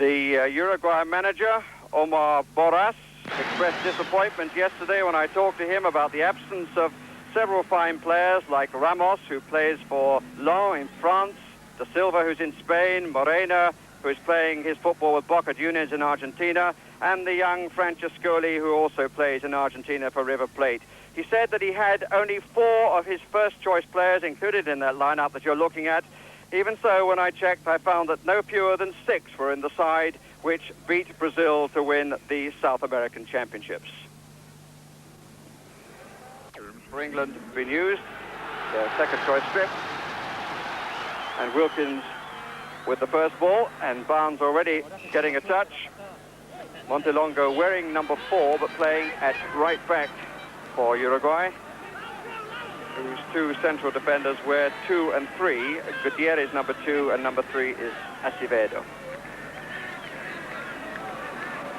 The Uruguay manager, Omar Borras, expressed disappointment yesterday when I talked to him about the absence of several fine players like Ramos, who plays for Lens in France, Da Silva, who's in Spain, Morena, who is playing his football with Boca Juniors in Argentina, and the young Francescoli, who also plays in Argentina for River Plate. He said that he had only 4 of his first-choice players included in that lineup that you're looking at. Even so, when I checked, I found that no fewer than 6 were in the side which beat Brazil to win the South American Championships. For England, been used, their second-choice strip, and Wilkins with the first ball, and Barnes already getting a touch. Montelongo wearing number 4, but playing at right back for Uruguay, whose 2 central defenders wear 2 and 3. Gutierrez number 2, and number 3 is Acevedo.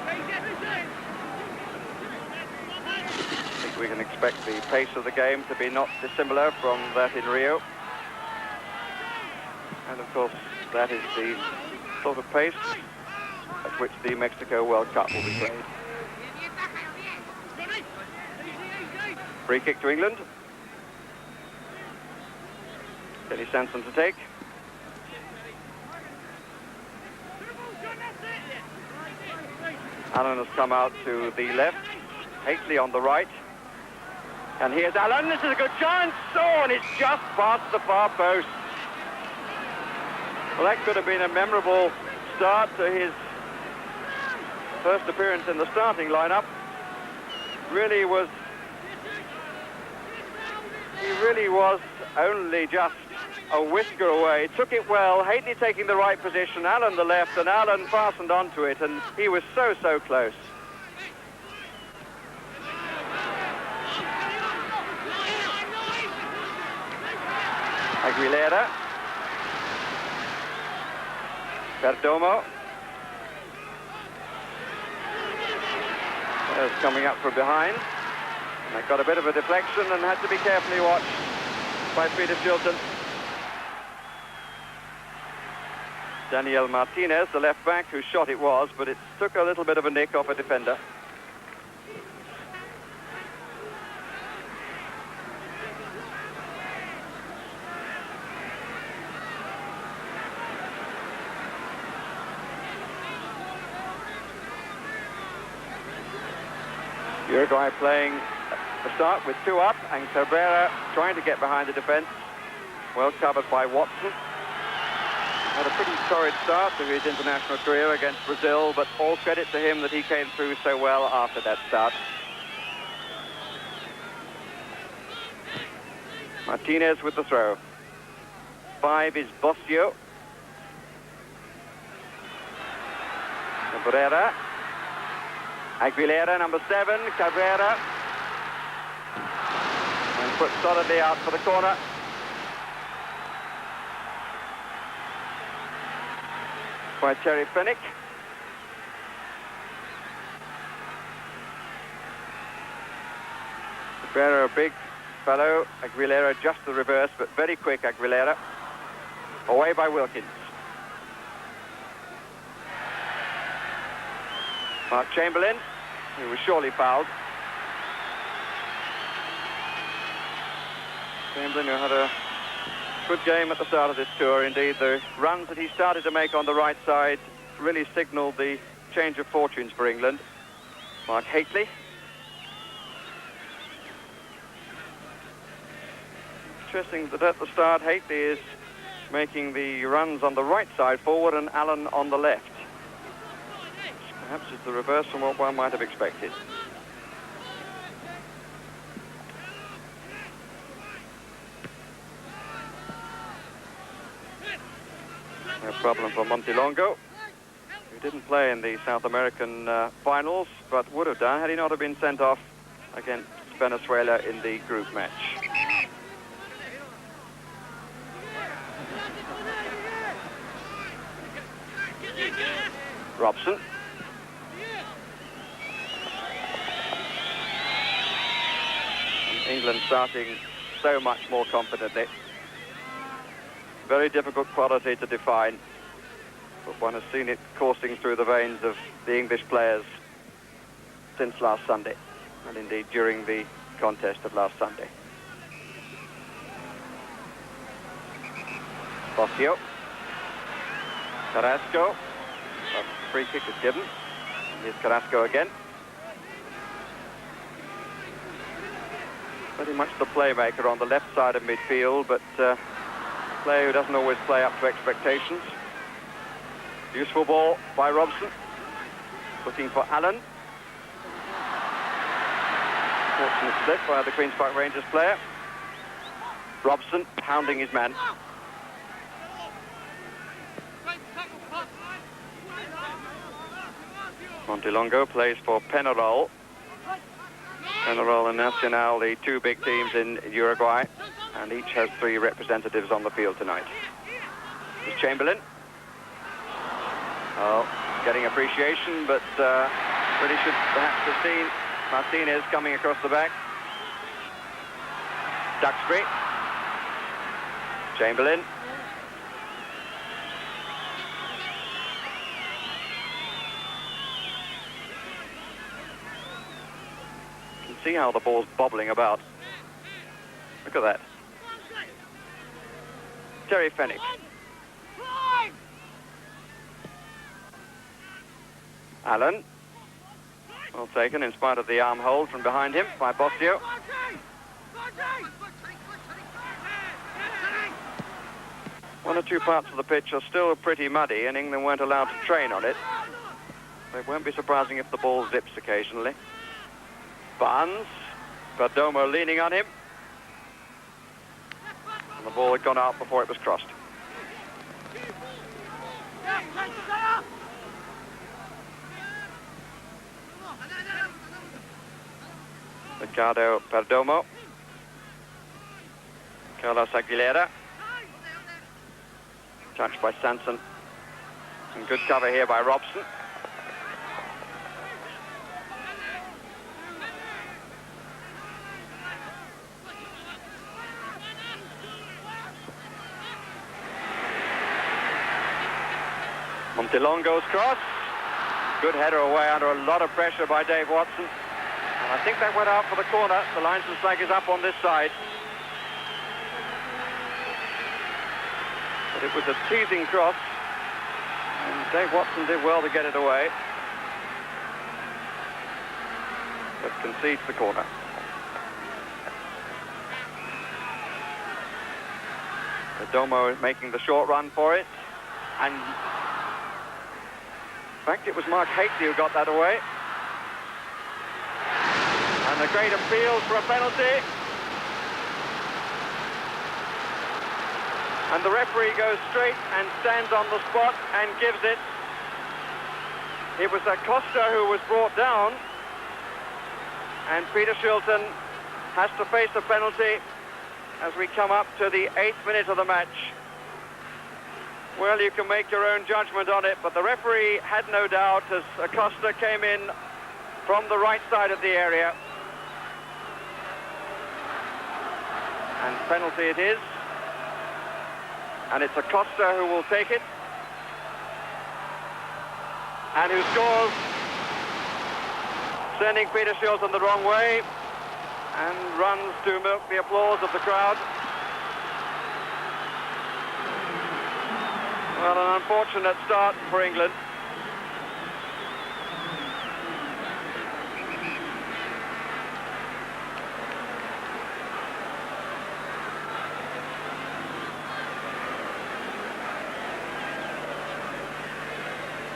I think we can expect the pace of the game to be not dissimilar from that in Rio. And of course, that is the sort of pace at which the Mexico World Cup will be played. Free kick to England. Kenny Sanson to take. Allen has come out to the left. Hateley on the right. And here's Allen. This is a good chance. Oh, and it's just past the far post. Well, that could have been a memorable start to his first appearance in the starting lineup. He really was only just a whisker away. Took it well. Hateley taking the right position, Allen the left, and Allen fastened onto it, and he was so close. Aguilera. Perdomo. There's coming up from behind. And they got a bit of a deflection and had to be carefully watched by Peter Shilton. Daniel Martinez, the left back, whose shot it was, but it took a little bit of a nick off a defender. Uruguay playing the start with 2 up, and Cabrera trying to get behind the defence. Well covered by Watson. Had a pretty torrid start to his international career against Brazil, but all credit to him that he came through so well after that start. Martinez with the throw. 5 is Bossio. Cabrera. Aguilera, number 7, Cabrera. And put solidly out for the corner. By Terry Fennick. Cabrera, a big fellow. Aguilera just the reverse, but very quick Aguilera. Away by Wilkins. Mark Chamberlain, who was surely fouled. Chamberlain, who had a good game at the start of this tour. Indeed, the runs that he started to make on the right side really signalled the change of fortunes for England. Mark Hateley. Interesting that at the start, Hateley is making the runs on the right side forward and Allen on the left. Perhaps it's the reverse from what one might have expected. No problem for Montelongo, who didn't play in the South American finals, but would have done had he not have been sent off against Venezuela in the group match. Robson. England starting so much more confidently. Very difficult quality to define but one has seen it coursing through the veins of the English players since last Sunday, and indeed during the contest of last Sunday. Bosio. Carrasco. A free kick is given. Here's Carrasco again. Pretty much the playmaker on the left side of midfield, but a player who doesn't always play up to expectations. Useful ball by Robson. Looking for Allen. Fortunate slip by the Queen's Park Rangers player. Robson pounding his man. Montelongo plays for Penarol. Penarol and Nacional, the two big teams in Uruguay, and each has 3 representatives on the field tonight. Here's Chamberlain. Oh, getting appreciation, but really should perhaps have seen Martinez coming across the back. Duxbury. Chamberlain. You can see how the ball's bobbling about. Look at that. Terry Fenwick. Allen. Well taken in spite of the arm hold from behind him by Bosio. One or two parts of the pitch are still pretty muddy, and England weren't allowed to train on it. It won't be surprising if the ball zips occasionally. Barnes. Perdomo leaning on him. And the ball had gone out before it was crossed. Ricardo Perdomo. Carlos Aguilera. Touched by Sanson. Some good cover here by Robson. Montelongo's cross. Good header away under a lot of pressure by Dave Watson. And I think that went out for the corner. The linesman flag is up on this side. But it was a teasing cross. And Dave Watson did well to get it away. But concedes the corner. Perdomo is making the short run for it. And in fact, it was Mark Hateley who got that away. And a great appeal for a penalty. And the referee goes straight and stands on the spot and gives it. It was Acosta who was brought down. And Peter Shilton has to face a penalty as we come up to the 8th minute of the match. Well, you can make your own judgment on it, but the referee had no doubt as Acosta came in from the right side of the area. And penalty it is. And it's Acosta who will take it. And who scores, sending Peter Shilton the wrong way, and runs to milk the applause of the crowd. Well, an unfortunate start for England.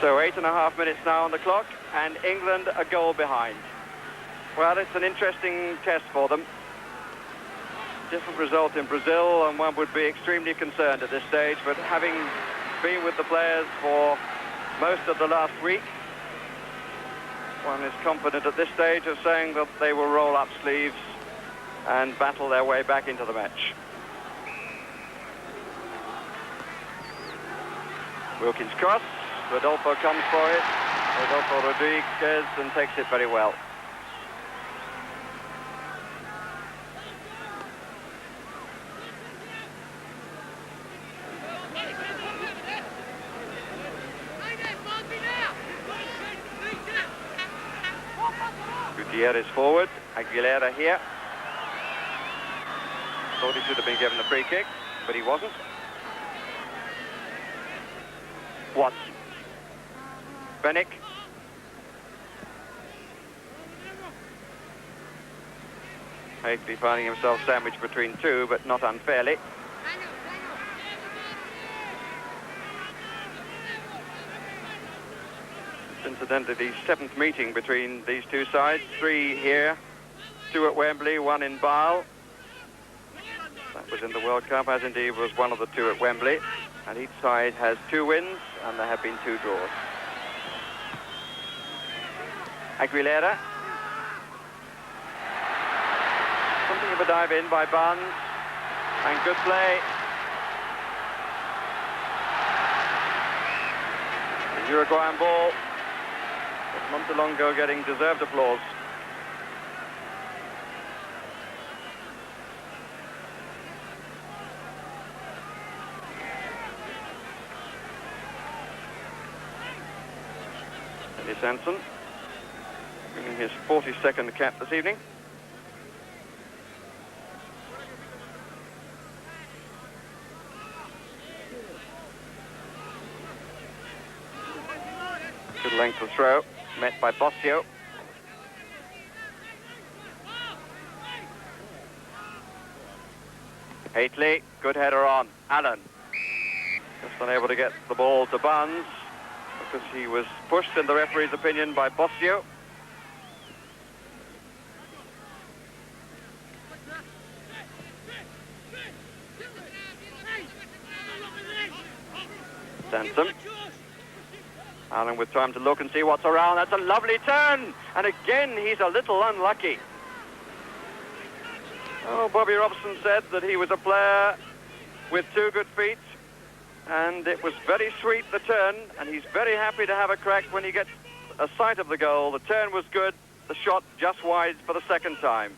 So 8.5 minutes now on the clock, and England a goal behind. Well, it's an interesting test for them. Different result in Brazil, and one would be extremely concerned at this stage, but having been with the players for most of the last week, one is confident at this stage of saying that they will roll up sleeves and battle their way back into the match. Wilkins cross. Rodolfo comes for it. Rodolfo Rodriguez and takes it very well. Gutierrez forward, Aguilera here. Thought he should have been given the free kick, but he wasn't. Watts. Fennick. Hastily finding himself sandwiched between two, but not unfairly. It's incidentally the 7th meeting between these two sides. 3 here, 2 at Wembley, 1 in Basel. That was in the World Cup, as indeed was one of the 2 at Wembley. And each side has 2 wins, and there have been 2 draws. Aguilera. Something of a dive in by Barnes. And good play. The Uruguayan ball. Montelongo getting deserved applause. Eddie Sanson, winning his 42nd cap this evening. Good length of throw, met by Bossio. Haitley, good header on. Allen, just unable to get the ball to Barnes because he was pushed, in the referee's opinion, by Bossio. Sansom. Allen with time to look and see what's around. That's a lovely turn. And again, he's a little unlucky. Oh, Bobby Robson said that he was a player with 2 good feet. And it was very sweet, the turn. And he's very happy to have a crack when he gets a sight of the goal. The turn was good. The shot just wide for the 2nd time.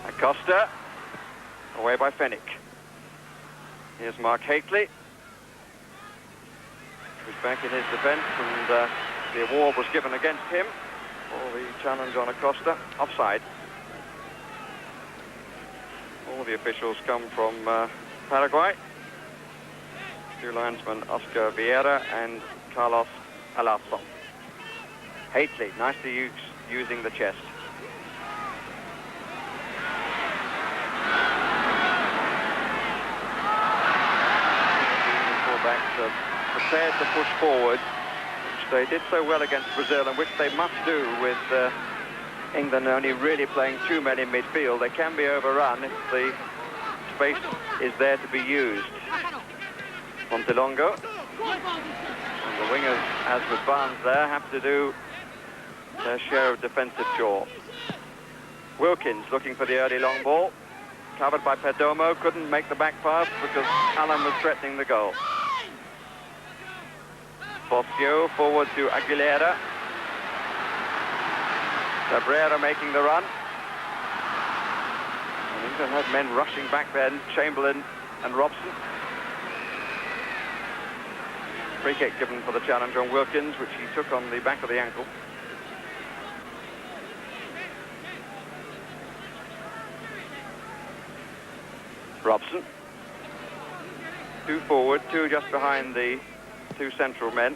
Acosta, away by Fennick. Here's Mark Haitley, who's back in his defence, and the award was given against him for the challenge on Acosta. Offside. All the officials come from Paraguay. 2 linesmen, Oscar Vieira and Carlos Alasso. Haitley, nicely using the chest. Prepared to push forward, which they did so well against Brazil, and which they must do with England only really playing 2 men in midfield. They can be overrun if the space is there to be used. Montelongo. And the wingers, as with Barnes there, have to do their share of defensive chore. Wilkins looking for the early long ball. Covered by Perdomo, couldn't make the back pass because Allen was threatening the goal. Bossio forward to Aguilera. Cabrera making the run. And England had men rushing back then, Chamberlain and Robson. Free kick given for the challenge on Wilkins, which he took on the back of the ankle. Robson. 2 forward, 2 just behind the 2 central men.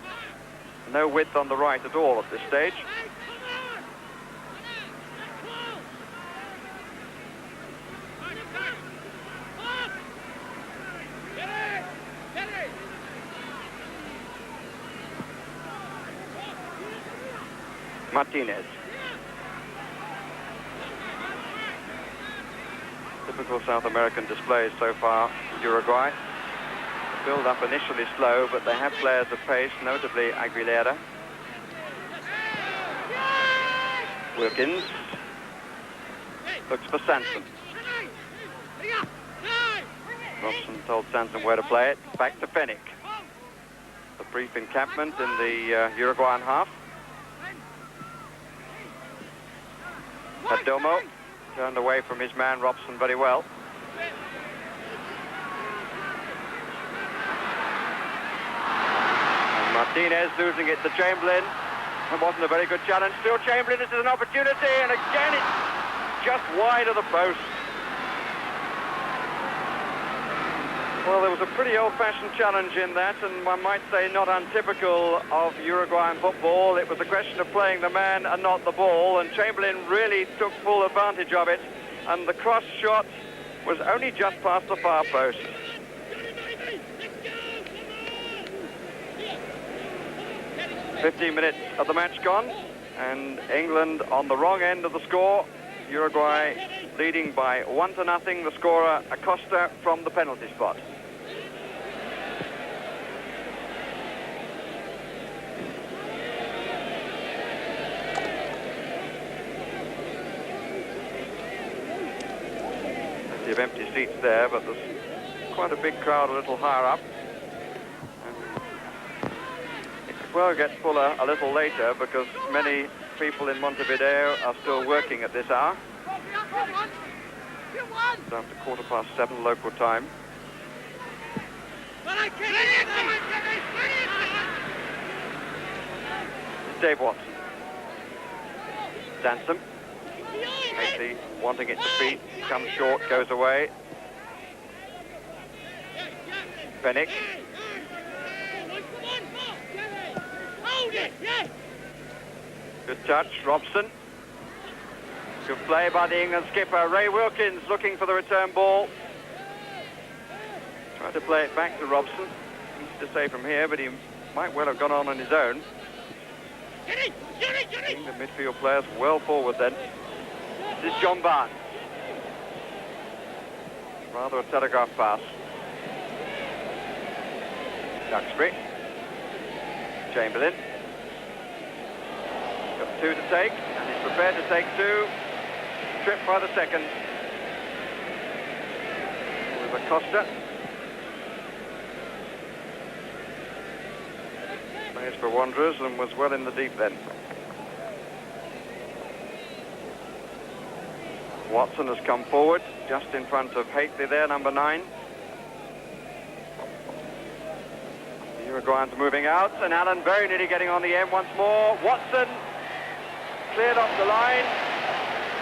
No width on the right at all at this stage. Martinez. Typical South American displays so far in Uruguay. The build-up initially slow, but they have players of pace, notably Aguilera. Wilkins looks for Sanson. Robson told Sanson where to play it. Back to Fennick. A brief encampment in the Uruguayan half. Perdomo turned away from his man Robson very well. Martinez losing it to Chamberlain. It wasn't a very good challenge. Still Chamberlain, this is an opportunity, and again it's just wide of the post. Well, there was a pretty old-fashioned challenge in that, and one might say not untypical of Uruguayan football. It was a question of playing the man and not the ball, and Chamberlain really took full advantage of it, and the cross shot was only just past the far post. "15 minutes of the match gone, and England on the wrong end of the score. Uruguay leading by 1-0. The scorer, Acosta, from the penalty spot. Plenty of empty seats there, but there's quite a big crowd a little higher up. It could well get fuller a little later because many people in Montevideo are still working at this hour. It's after 7:15 local time. Dave Watson. Sansom. Hasty wanting it to beat, comes short, goes away. Fennick. Good touch, Robson. Good play by the England skipper. Ray Wilkins looking for the return ball. Tried to play it back to Robson. Easy to say from here, but he might well have gone on his own. England midfield players well forward then. This is John Barnes. Rather a telegraph pass. Duxbury. Chamberlain. Got 2 to take, and he's prepared to take 2. Trip by the second. With Acosta. Plays for Wanderers and was well in the deep then. Watson has come forward, just in front of Hately there, number 9. The Uruguayans moving out, and Allen very nearly getting on the end once more. Watson cleared off the line,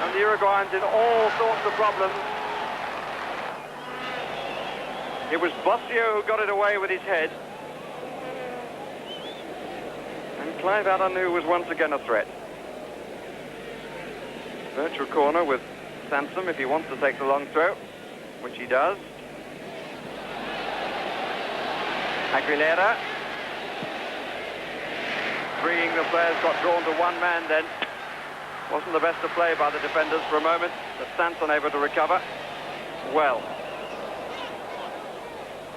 and the Uruguayans in all sorts of problems. It was Bossio who got it away with his head. And Clive Allen, who was once again a threat. Virtual corner with Sansom if he wants to take the long throw, which he does. Aguilera. 3 England players got drawn to one man then. Wasn't the best of play by the defenders for a moment, but Sanson able to recover well.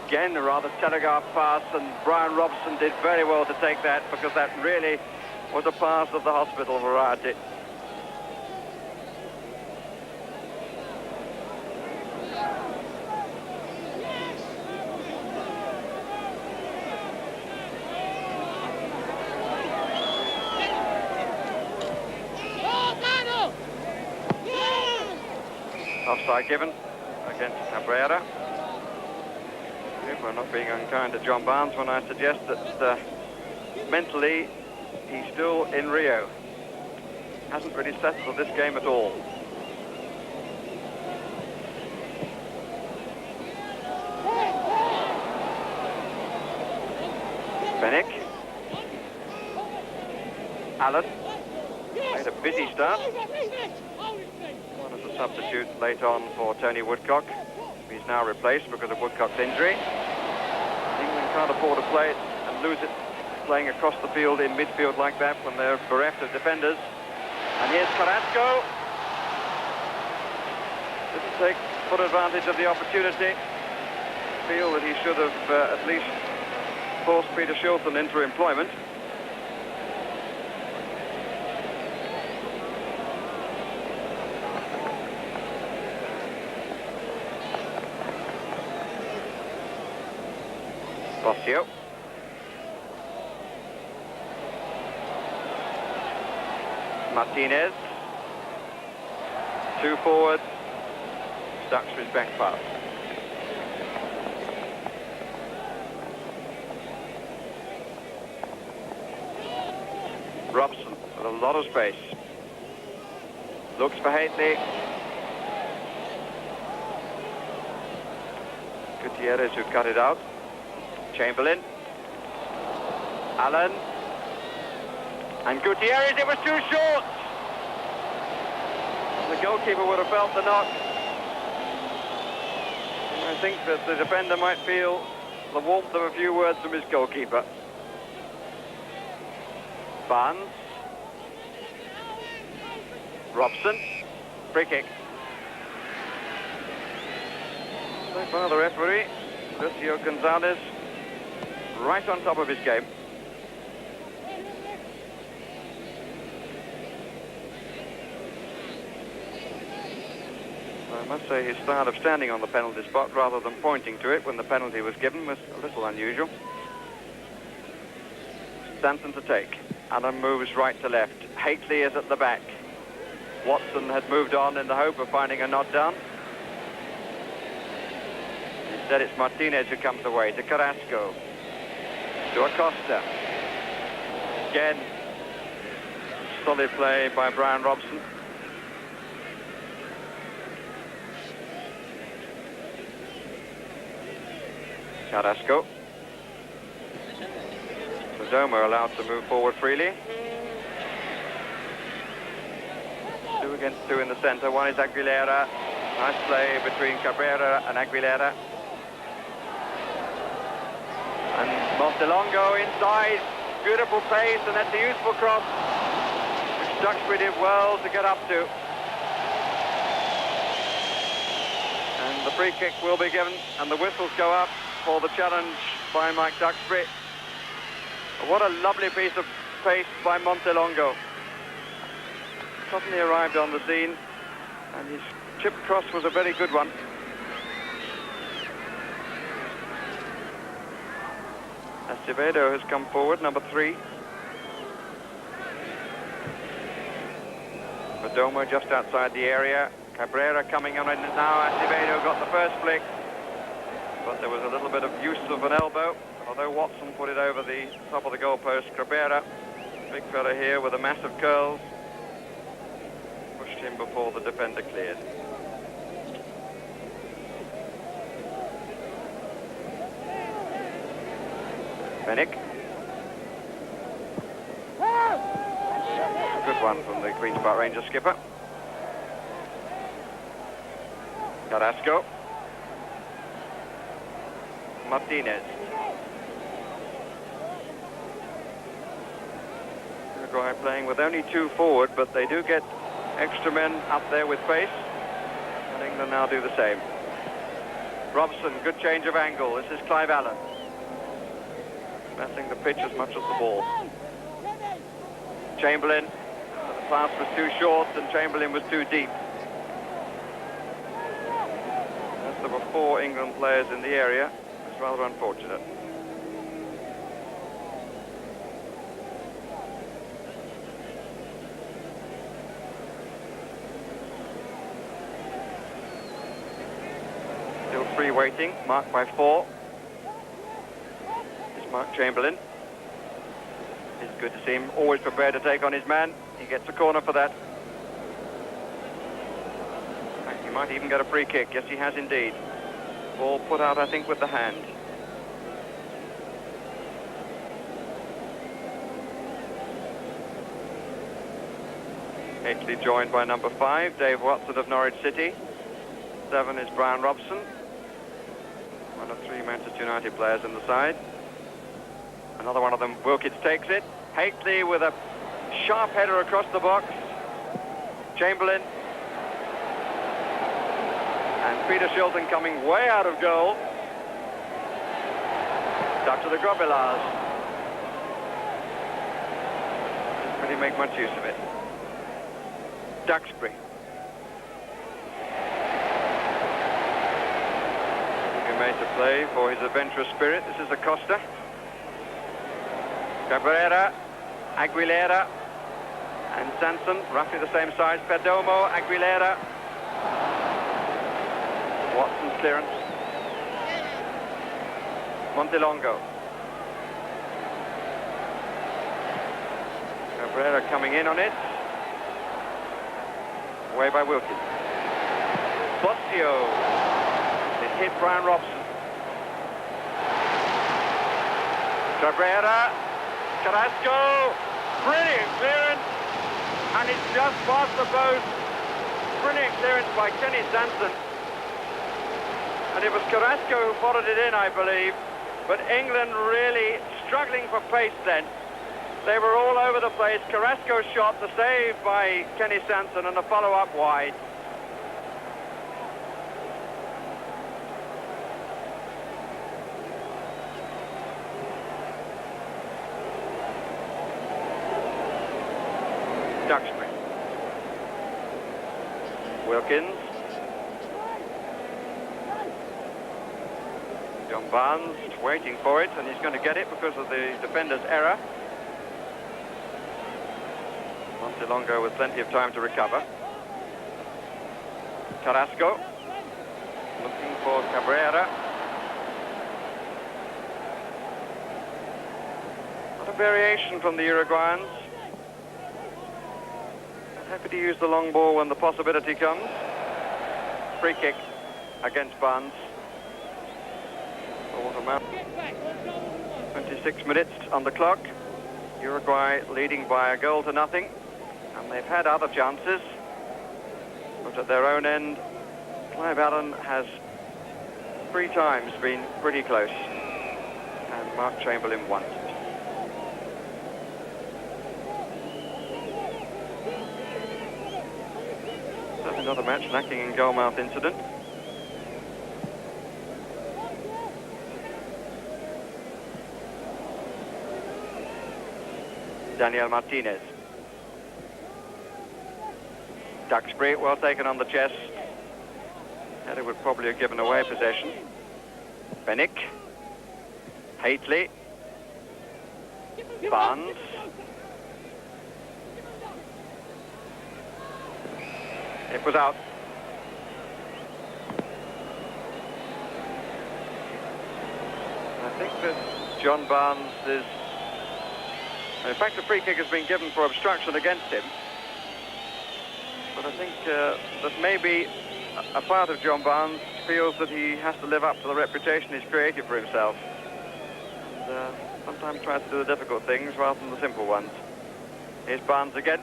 Again, a rather telegraph pass, and Brian Robson did very well to take that because that really was a pass of the hospital variety. Offside given against Cabrera. If we're not being unkind to John Barnes when I suggest that mentally he's still in Rio. Hasn't really settled this game at all. Fennick. Allen. Made a busy start. One as a substitute late on for Tony Woodcock. He's now replaced because of Woodcock's injury. England can't afford to play it and lose it playing across the field in midfield like that when they're bereft of defenders. And here's Carrasco. Didn't take full advantage of the opportunity. Feel that he should have at least forced Peter Shilton into employment. Bossio. Martinez. 2 forward. Duxbury's back pass. Robson with a lot of space. Looks for Hately. Gutierrez who cut it out. Chamberlain. Allen. And Gutierrez, it was too short. The goalkeeper would have felt the knock. I think that the defender might feel the warmth of a few words from his goalkeeper. Barnes. Robson. Free kick. So far the referee, Lucio Gonzalez, right on top of his game. I must say his style of standing on the penalty spot rather than pointing to it when the penalty was given was a little unusual. Stanton to take. Allen moves right to left. Hately is at the back. Watson had moved on in the hope of finding a nod down. Instead it's Martinez who comes away to Carrasco. To Acosta. Again, solid play by Brian Robson. Carrasco. Perdomo allowed to move forward freely. 2 against 2 in the centre. One is Aguilera. Nice play between Cabrera and Aguilera. And Montelongo inside. Beautiful pace, and that's a useful cross, which Duxbury did well to get up to. And the free kick will be given, and the whistles go up for the challenge by Mike Duxbury. What a lovely piece of pace by Montelongo. Suddenly arrived on the scene, and his chip cross was a very good one. Acevedo has come forward, number 3. Perdomo just outside the area. Cabrera coming on in now. Acevedo got the first flick, but there was a little bit of use of an elbow. Although Watson put it over the top of the goalpost, Cabrera, big fella here with a massive curls, pushed him before the defender cleared. Fennick. Good one from the Queen's Park Rangers skipper. Carrasco. Martinez. Uruguay playing with only 2 forward, but they do get extra men up there with pace, and England now do the same. Robson, good change of angle. This is Clive Allen. Messing the pitch as much as the ball. Chamberlain, the pass was too short and Chamberlain was too deep. As there were 4 England players in the area, it's rather unfortunate. Still 3 waiting, marked by 4. Mark Chamberlain. It's good to see him always prepared to take on his man. He gets a corner for that. In fact, he might even get a free kick. Yes, he has indeed. Ball put out, I think, with the hand. Hately joined by number 5, Dave Watson of Norwich City. 7 is Brian Robson, one of 3 Manchester United players in the side. Another one of them, Wilkins takes it. Hately with a sharp header across the box. Chamberlain. And Peter Shilton coming way out of goal. Stuck to the Grobbelaars. Didn't really make much use of it. Duxbury. He made to play for his adventurous spirit. This is Acosta. Cabrera, Aguilera, and Sanson, roughly the same size. Perdomo, Aguilera. Watson's clearance. Montelongo. Cabrera coming in on it. Away by Wilkins. Bosio. It hit Brian Robson. Cabrera. Carrasco. Brilliant clearance. And it's just past the post. Brilliant clearance by Kenny Sanson. And it was Carrasco who followed it in, I believe. But England really struggling for pace then. They were all over the place. Carrasco shot, the save by Kenny Sanson, and the follow-up wide. Duxbury. Wilkins. John Barnes waiting for it, and he's going to get it because of the defender's error. Montelongo with plenty of time to recover. Carrasco looking for Cabrera. Not a variation from the Uruguayans. Happy to use the long ball when the possibility comes. Free kick against Barnes. 26 minutes on the clock. Uruguay leading by a goal to nothing. And they've had other chances. But at their own end, Clive Allen has 3 times been pretty close. And Mark Chamberlain once. Another match lacking in goalmouth incident. Daniel Martinez. Duxbury, well taken on the chest. Header would probably have given away possession. Bennick. Hately. Barnes. It was out. I think that John Barnes is... In fact, the free kick has been given for obstruction against him. But I think that maybe a part of John Barnes feels that he has to live up to the reputation he's created for himself. And sometimes tries to do the difficult things rather than the simple ones. Here's Barnes again.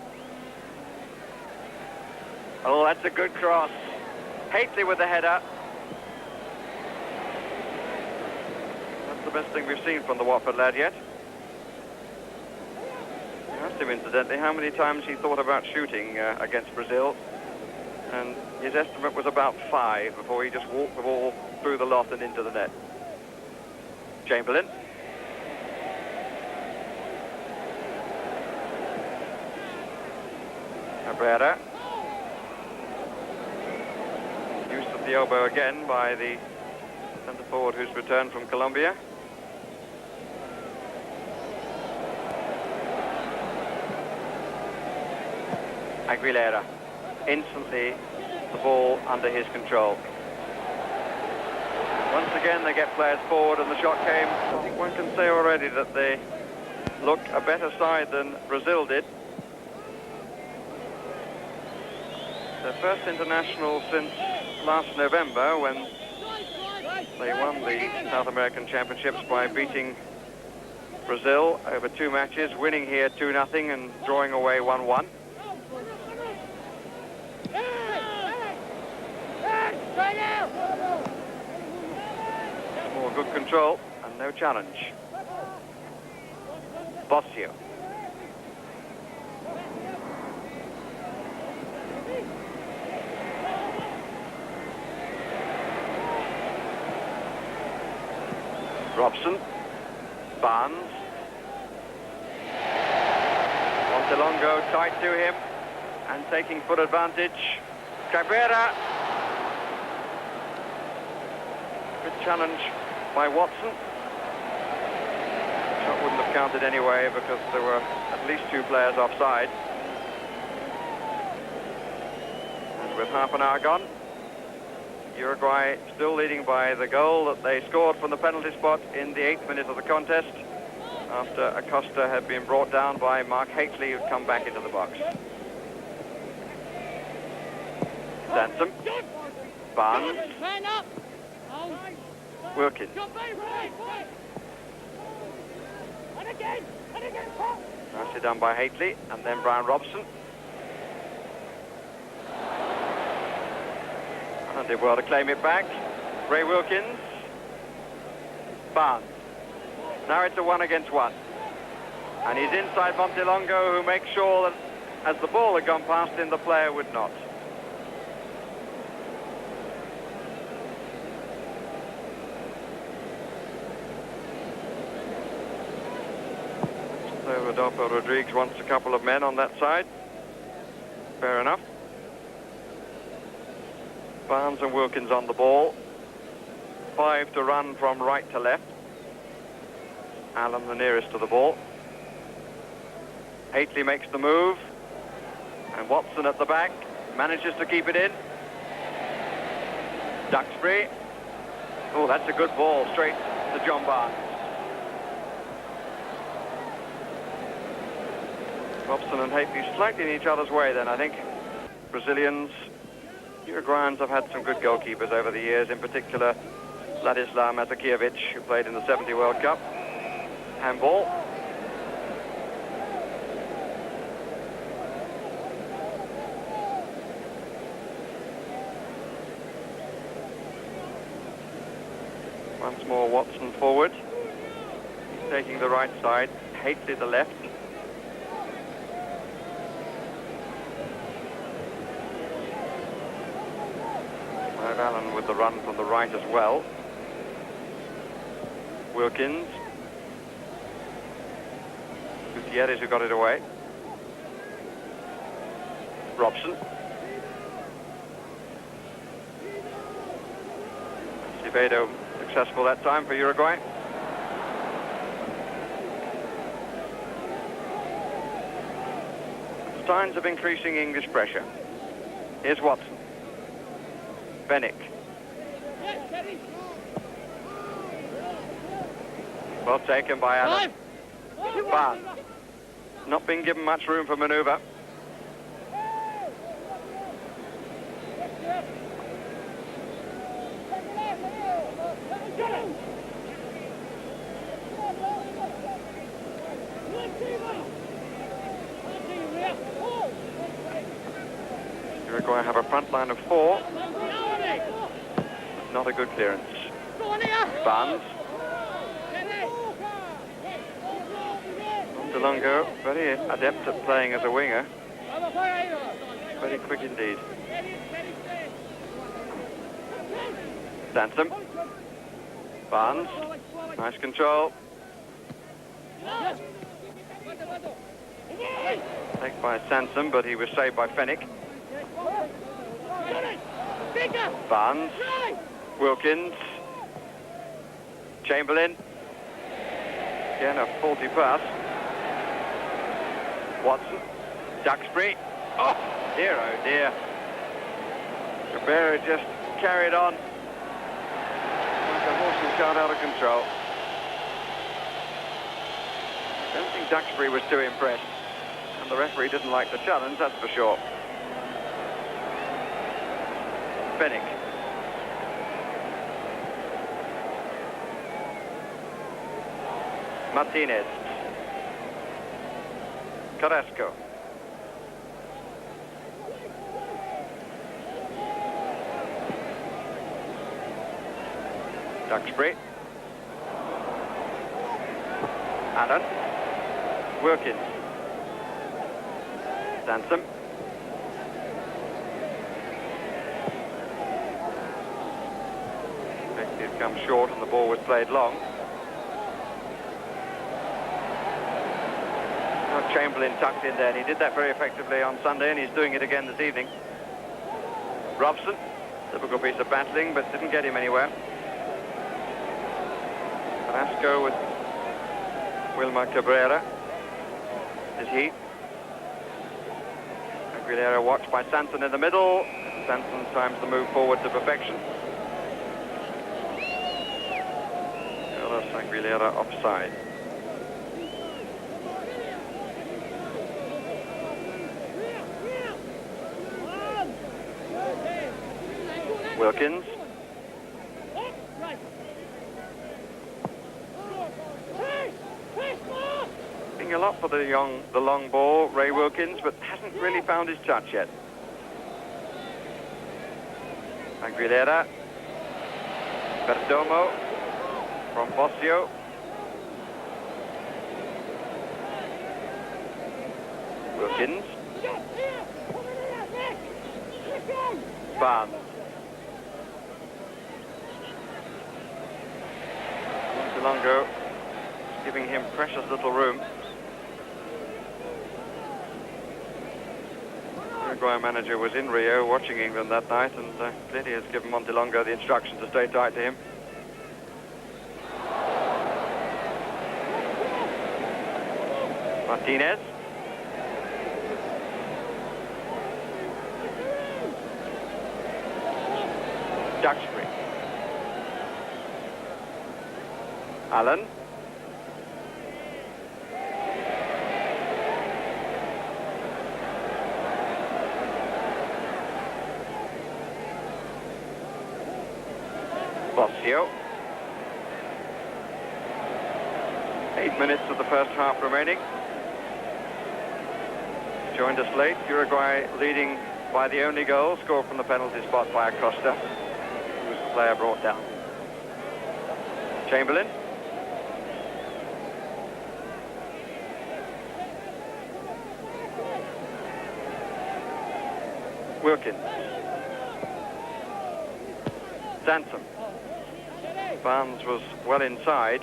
Oh, that's a good cross. Hately with the header. That's the best thing we've seen from the Watford lad yet. I asked him, incidentally, how many times he thought about shooting against Brazil. And his estimate was about 5 before he just walked the ball through the lot and into the net. Chamberlain. Cabrera. Use of the elbow again by the centre forward who's returned from Colombia. Aguilera. Instantly the ball under his control. Once again they get players forward and the shot came. I think one can say already that they look a better side than Brazil did. Their first international since last November when they won the South American Championships by beating Brazil over 2 matches, winning here 2-0 and drawing away 1-1. More good control and no challenge. Bosio. Robson. Barnes. Montelongo tight to him and taking full advantage. Cabrera. Good challenge by Watson. Shot wouldn't have counted anyway because there were at least 2 players offside. And with half an hour gone, Uruguay still leading by the goal that they scored from the penalty spot in the 8th minute of the contest. after Acosta had been brought down by Mark Hateley, who'd come back into the box. Sansom, Barnes, Wilkins. Nicely done by Hateley, and then Brian Robson. And did well to claim it back. Ray Wilkins, Barnes. Now it's a 1 against 1. And he's inside Montelongo, who makes sure that as the ball had gone past him, the player would not. So Rodolfo Rodriguez wants a couple of men on that side. Fair enough. Barnes and Wilkins on the ball. 5 to run from right to left. Allen the nearest to the ball. Hateley makes the move. And Watson at the back manages to keep it in. Duxbury. Oh, that's a good ball straight to John Barnes. Robson and Hateley slightly in each other's way then, I think. Brazilians, Uruguayans have had some good goalkeepers over the years, in particular Ladislav Mazakiewicz, who played in the 70 World Cup. Handball. Once more Watson forward. He's taking the right side, Hateley the left. Allen with the run from the right as well. Wilkins. Gutierrez who got it away. Robson. Acevedo successful that time for Uruguay. Signs of increasing English pressure. Here's Watson. Fennick. Well taken by Allen. Barnes. Not being given much room for manoeuvre. Uruguay have a front line of 4. Not a good clearance. Barnes. Montelongo, very adept at playing as a winger. Very quick indeed. Sansom. Barnes. Nice control. Taken by Sansom, but he was saved by Fennick. Barnes. Wilkins. Chamberlain. Again, a faulty pass. Watson. Duxbury. Oh, dear, oh dear. Cabrera just carried on. Like a horse and cart out of control. I don't think Duxbury was too impressed. And the referee didn't like the challenge, that's for sure. Fennick. Martinez. Carrasco. Duxbury. Allen. Wilkins. Sansom. He had come short and the ball was played long. Now Chamberlain tucked in there, and he did that very effectively on Sunday, and he's doing it again this evening. Robson, typical piece of battling, but didn't get him anywhere. Carrasco with Wilmar Cabrera. Is he? Aguilera watched by Sanson in the middle. Sanson times the move forward to perfection. Aguilera offside. Wilkins. Doing a lot for the long ball, Ray Wilkins, but hasn't really found his touch yet. Aguilera. Perdomo from Bossio. Wilkins. Barnes. Montelongo giving him precious little room. Uruguay manager was in Rio watching England that night, and clearly has given Montelongo the instruction to stay tight to him. Martinez. Duxbury. Allen. Bossio. 8 minutes of the first half remaining. Joined us late. Uruguay leading by the only goal scored from the penalty spot by Acosta, who was the player brought down. Chamberlain. Wilkins. Sansom. Barnes was well inside.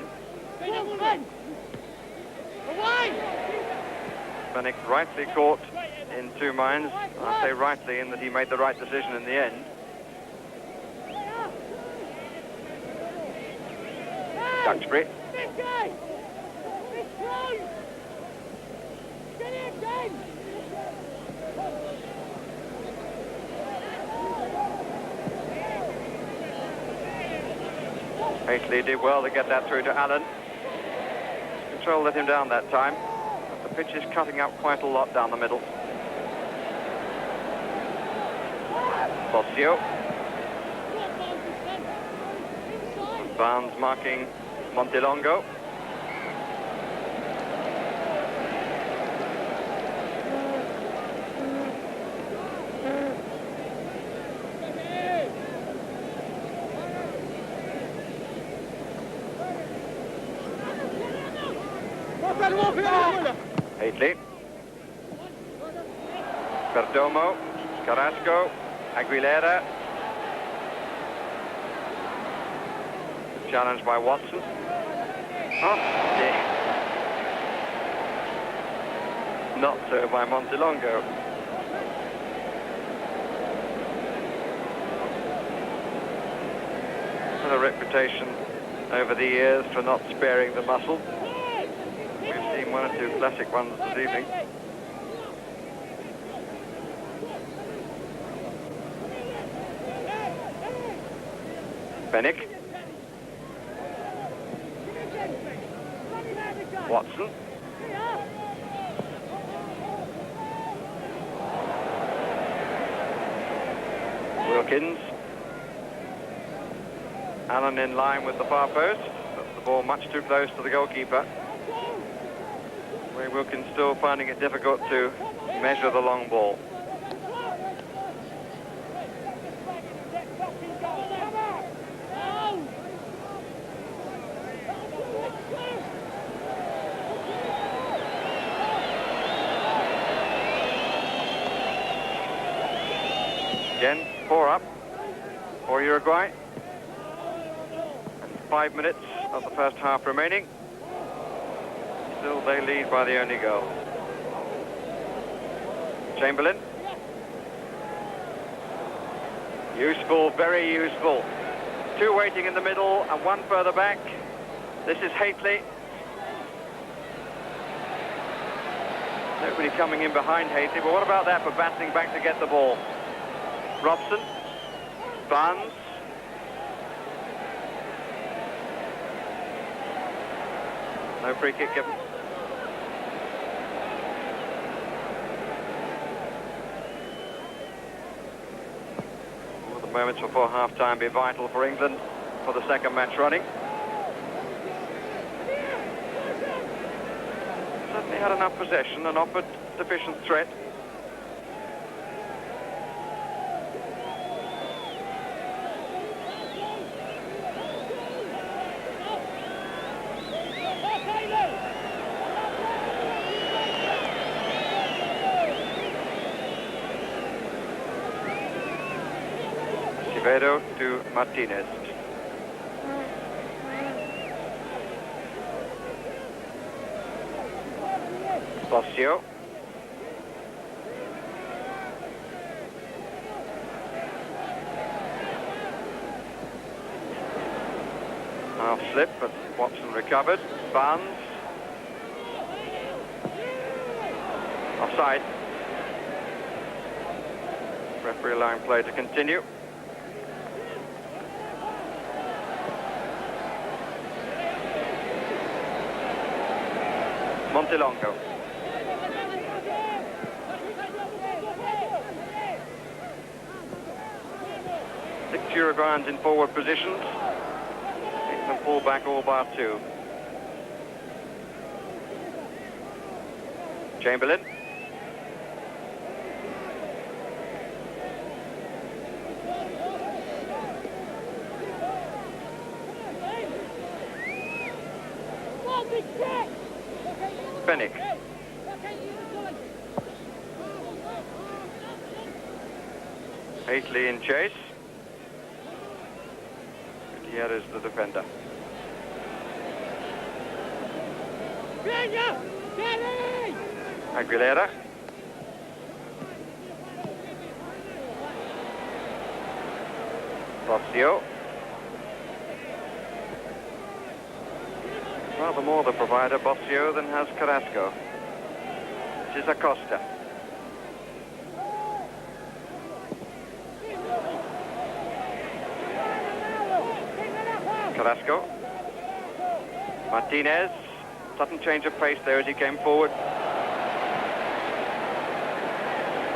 Fennick rightly caught in two minds. I say rightly in that he made the right decision in the end. Duxbury. Haitley did well to get that through to Allen. Control let him down that time. But the pitch is cutting up quite a lot down the middle. Bossio. Barnes marking Montelongo. Haitley. Perdomo. Carrasco. Aguilera. Challenged by Watson. Oh, dear. Not so by Montelongo. Had a reputation over the years for not sparing the muscle. We've seen one or two classic ones this evening. Fennick. Watson. Wilkins. Allen in line with the far post. That's the ball much too close to the goalkeeper. Ray Wilkins still finding it difficult to measure the long ball. Again, 4 up for Uruguay. And 5 minutes of the first half remaining. Still they lead by the only goal. Chamberlain. Useful, very useful. 2 waiting in the middle and 1 further back. This is Haitley. Nobody coming in behind Haitley, but what about that for battling back to get the ball? Robson. Barnes. No free kick given. The moments before half-time be vital for England for the second match running. Certainly had enough possession and offered sufficient threat. Acevedo to Martinez. Bossio. Half slip, but Watson recovered. Barnes. Offside. Referee allowing play to continue. Montelongo. Six Uruguayans in forward positions. England pull back all bar two. Chamberlain. Fennick. Haitley in chase. Gutierrez the defender. Aguilera. Bossio. Rather more the provider, Bossio, than has Carrasco. This is Acosta. Carrasco. Martinez. Sudden change of pace there as he came forward.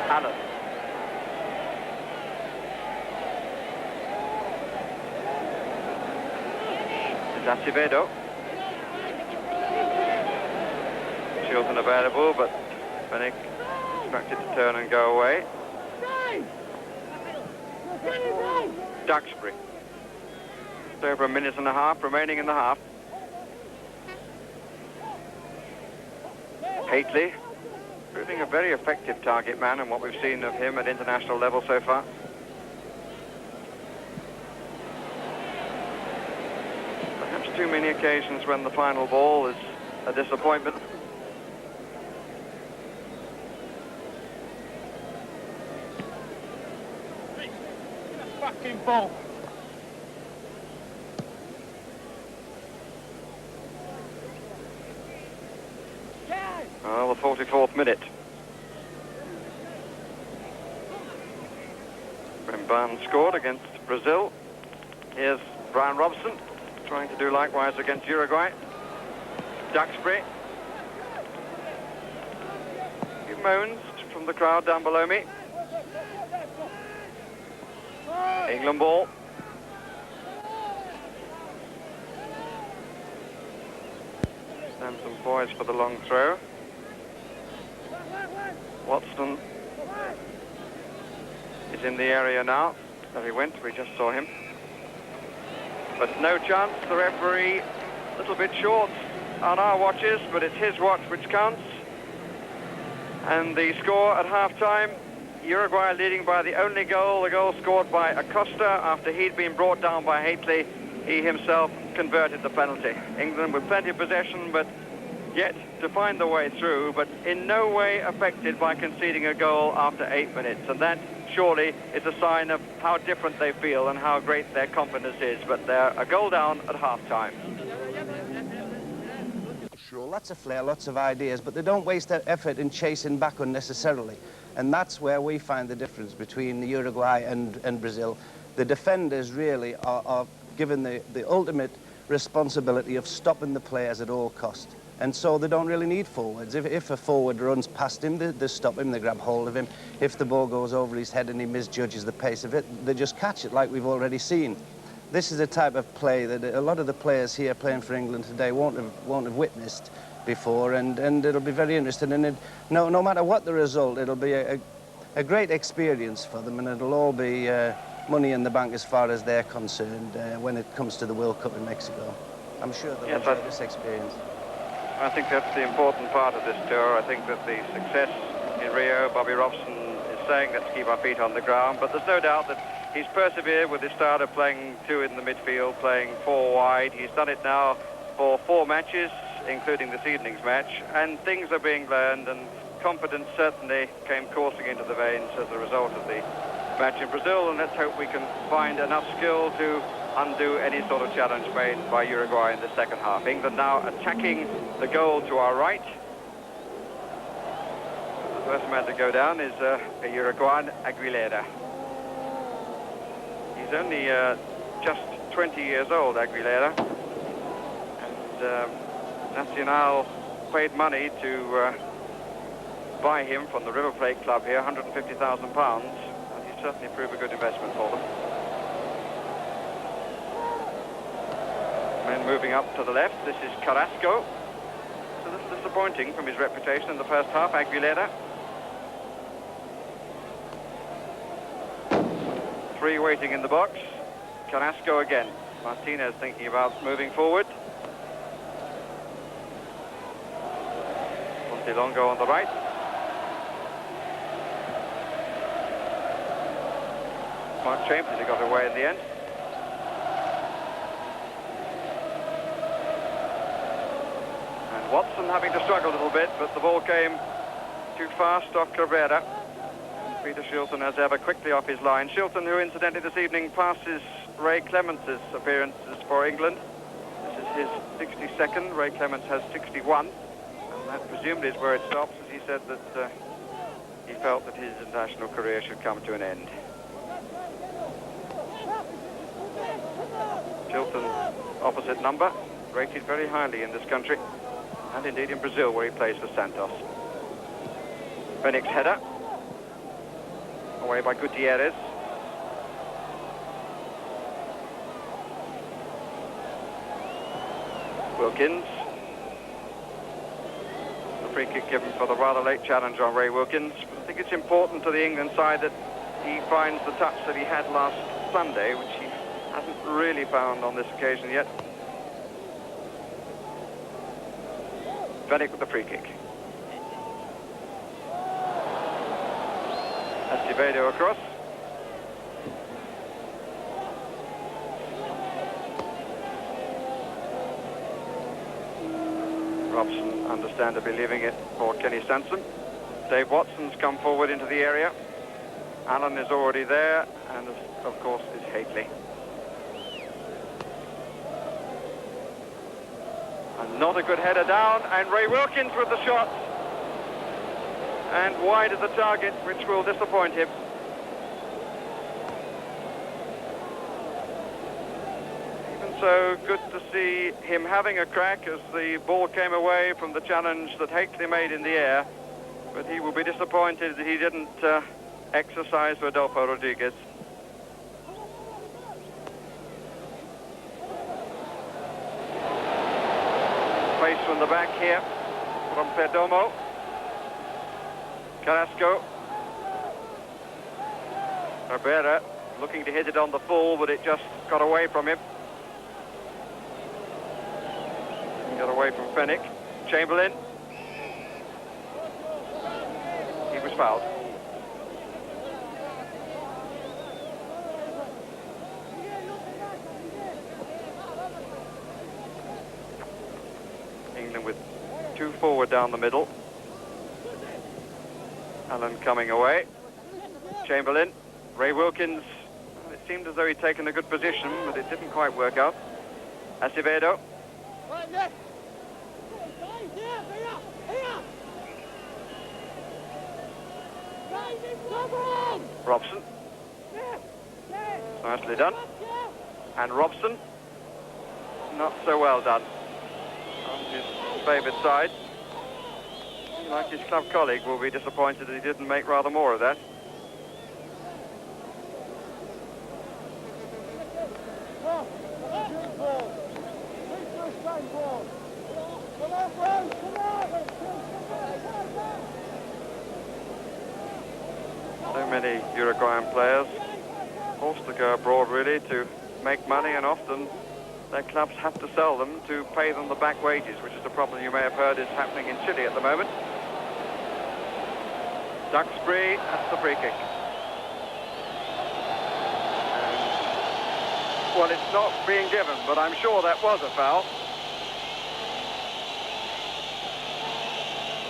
Allen. This is Acevedo. Chilton available, but Fennick instructed to turn and go away. Duxbury. Just over a minute and a half remaining in the half. Haitley, proving a very effective target man and what we've seen of him at international level so far. Perhaps too many occasions when the final ball is a disappointment. Fucking ball. Well, the 44th minute. When Barnes scored against Brazil. Here's Brian Robson trying to do likewise against Uruguay. Duxbury. A few moans from the crowd down below me. England ball. Sampson poised for the long throw. Watson is in the area now. There he went, we just saw him. But no chance, the referee a little bit short on our watches, but it's his watch which counts. And the score at half-time, Uruguay leading by the only goal, the goal scored by Acosta after he'd been brought down by Haitley. He himself converted the penalty. England with plenty of possession, but yet to find the way through, but in no way affected by conceding a goal after 8 minutes. And that surely is a sign of how different they feel and how great their confidence is. But they're a goal down at half-time. Sure, lots of flair, lots of ideas, but they don't waste their effort in chasing back unnecessarily. And that's where we find the difference between Uruguay and Brazil. The defenders really are given the ultimate responsibility of stopping the players at all cost. And so they don't really need forwards. If a forward runs past him, they stop him, they grab hold of him. If the ball goes over his head and he misjudges the pace of it, they just catch it like we've already seen. This is a type of play that a lot of the players here playing for England today won't have witnessed before, and it'll be very interesting. And no matter what the result, it'll be a great experience for them, and it'll all be money in the bank as far as they're concerned when it comes to the World Cup in Mexico. I'm sure they'll enjoy this experience. I think that's the important part of this tour. I think that the success in Rio, Bobby Robson is saying, let's keep our feet on the ground, but there's no doubt that he's persevered with his start of playing 2 in the midfield, playing 4 wide. He's done it now for 4 matches, including this evening's match, and things are being learned, and confidence certainly came coursing into the veins as a result of the match in Brazil, and let's hope we can find enough skill to undo any sort of challenge made by Uruguay in the second half. England now attacking the goal to our right. The first man to go down is a Uruguayan, Aguilera. He's only just 20 years old, Aguilera, and Nacional paid money to buy him from the River Plate club here, £150,000, and he certainly proved a good investment for them. Men moving up to the left, this is Carrasco. So this is disappointing from his reputation in the first half, Aguilera. 3 waiting in the box. Carrasco again. Martinez thinking about moving forward. Montelongo on the right. Mark Chambers, he got away in the end. And Watson having to struggle a little bit, but the ball came too fast off Cabrera. Peter Shilton, as ever, quickly off his line. Shilton, who incidentally this evening passes Ray Clements' appearances for England. This is his 62nd. Ray Clements has 61. And that presumably is where it stops, as he said that he felt that his international career should come to an end. Shilton, opposite number, rated very highly in this country, and indeed in Brazil, where he plays for Santos. Fennick's header. Away by Gutierrez. Wilkins. The free kick given for the rather late challenge on Ray Wilkins. I think it's important to the England side that he finds the touch that he had last Sunday, which he hasn't really found on this occasion yet. Fennick with the free kick. Acevedo across. Robson understandably leaving it for Kenny Sansom. Dave Watson's come forward into the area. Allen is already there, and of course is Hately. And not a good header down, and Ray Wilkins with the shot. And wide of the target, which will disappoint him. Even so, good to see him having a crack as the ball came away from the challenge that Hakely made in the air. But he will be disappointed that he didn't exercise Rodolfo Rodriguez. Place from the back here from Perdomo. Carrasco. Cabrera looking to hit it on the full, but it just got away from him. Got away from Fennick. Chamberlain. He was fouled. England with 2 forward down the middle. Allen coming away. Chamberlain. Ray Wilkins. It seemed as though he'd taken a good position, but it didn't quite work out. Acevedo. Robson. Nicely done. And Robson. Not so well done. On his favoured side. He, like his club colleague, will be disappointed that he didn't make rather more of that. So many Uruguayan players forced to go abroad really to make money, and often their clubs have to sell them to pay them the back wages, which is a problem you may have heard is happening in Chile at the moment. Duxbury, that's the free kick. And, well, it's not being given, but I'm sure that was a foul.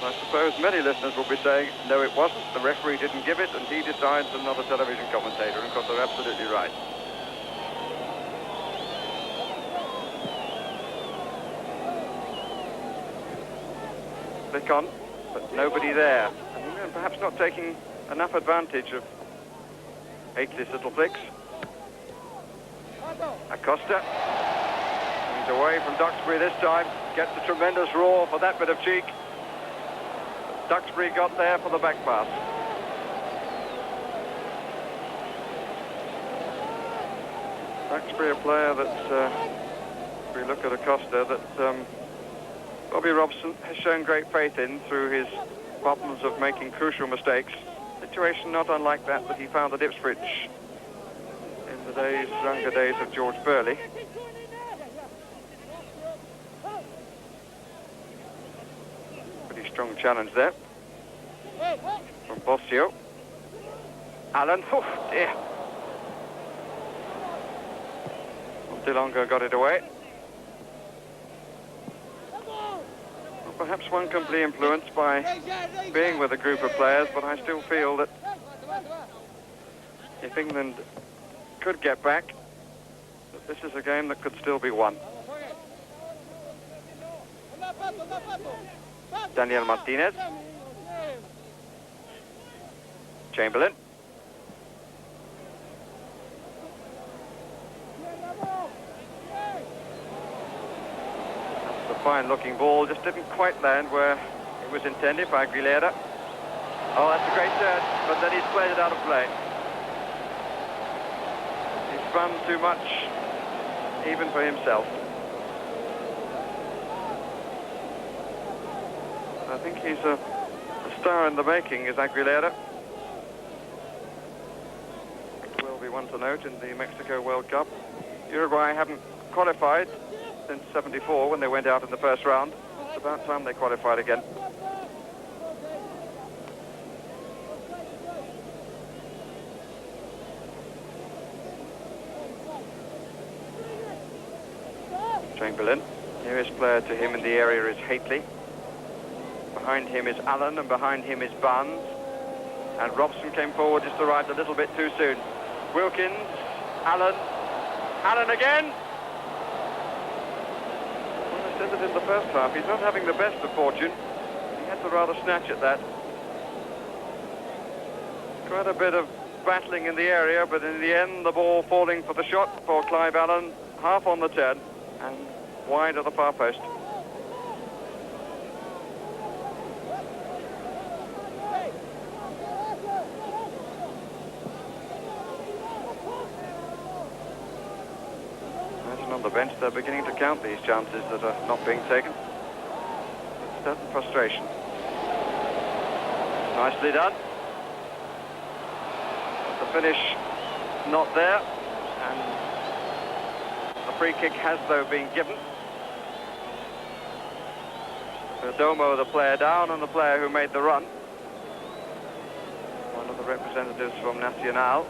I suppose many listeners will be saying, no, it wasn't, the referee didn't give it, and he decides, another television commentator, and of course they're absolutely right. Flick on, but nobody there. And perhaps not taking enough advantage of Akeley's little flicks. Acosta. He's away from Duxbury this time. Gets a tremendous roar for that bit of cheek. Duxbury got there for the back pass. Duxbury, a player that, if we look at Acosta, that Bobby Robson has shown great faith in through his problems of making crucial mistakes. Situation not unlike that he found at Ipswich in the younger days of George Burley. Pretty strong challenge there from Bossio. Allen, oh dear. DeLongo got it away. Well, perhaps one can be influenced by being with a group of players, but I still feel that if England could get back, that this is a game that could still be won. Daniel Martinez. Chamberlain. That's a fine-looking ball, just didn't quite land where it was intended by Aguilera. Oh, that's a great turn, but then he's played it out of play. He's spun too much, even for himself. I think he's a star in the making, is Aguilera. Will be one to note in the Mexico World Cup. Uruguay haven't qualified since '74 when they went out in the first round. It's about time they qualified again. Chamberlain. Nearest player to him in the area is Hateley. Behind him is Allen, and behind him is Barnes. And Robson came forward just to right a little bit too soon. Wilkins, Allen, Allen again. Well, I said that in the first half, he's not having the best of fortune. He had to rather snatch at that. Quite a bit of battling in the area, but in the end, the ball falling for the shot for Clive Allen, half on the 10 and wide of the far post. On the bench, they're beginning to count these chances that are not being taken. With certain frustration. Nicely done. The finish not there, and the free kick has, though, been given. Perdomo, the player down, and the player who made the run. One of the representatives from Nacional.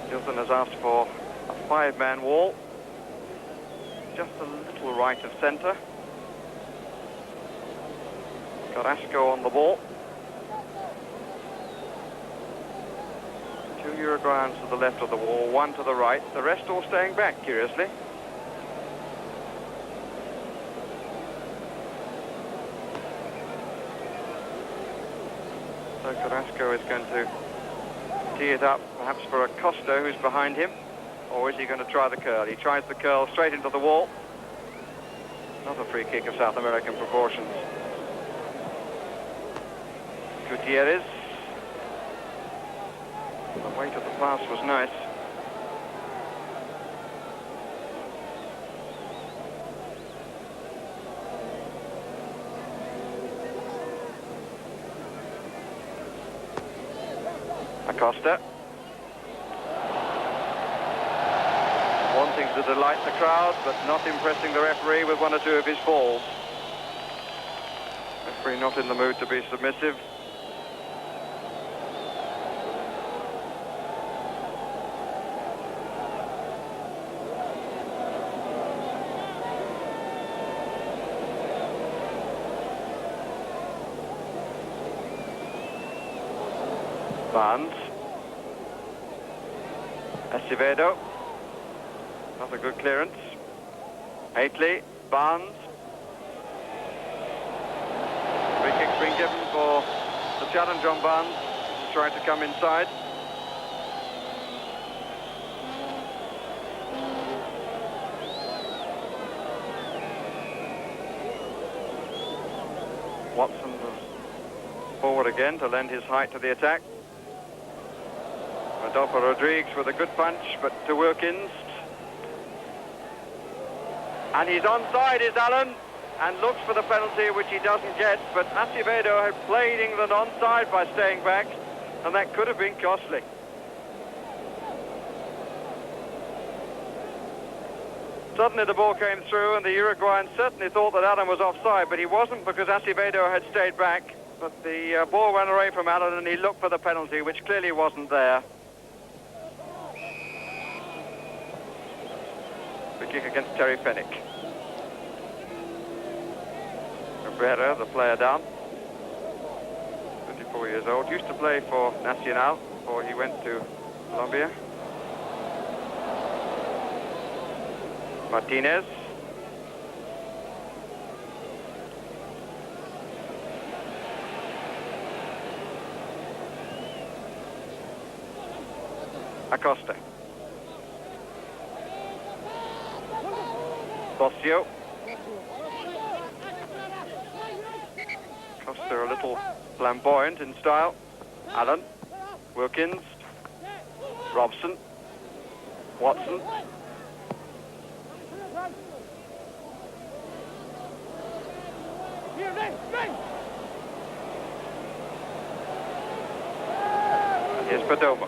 Gilson has asked for a 5-man wall, just a little right of centre. Carrasco on the ball. 2 Uruguayans to the left of the wall, 1 to the right, the rest all staying back, curiously. So Carrasco is going to tee it up, perhaps for Acosta, who's behind him. Or is he going to try the curl? He tries the curl straight into the wall. Another free kick of South American proportions. Gutierrez. The weight of the pass was nice. Acosta. Wanting to delight the crowd, but not impressing the referee with one or two of his falls. Referee not in the mood to be submissive. Barnes. Acevedo. Not a good clearance. Haitley. Barnes. Free kick's been given for the challenge on Barnes. He's trying to come inside. Watson was forward again to lend his height to the attack. Adolfo Rodriguez with a good punch, but to Wilkins. And he's onside, is Allen, and looks for the penalty, which he doesn't get. But Acevedo had played England onside by staying back, and that could have been costly. Suddenly the ball came through, and the Uruguayan certainly thought that Allen was offside, but he wasn't, because Acevedo had stayed back. But the ball ran away from Allen, and he looked for the penalty, which clearly wasn't there. Free kick against Terry Fennick. Cabrera, the player down. 24 years old. Used to play for Nacional before he went to Colombia. Martinez. Acosta. Bossio. Costa a little flamboyant in style. Allen. Wilkins. Robson. Watson. Here's Perdomo.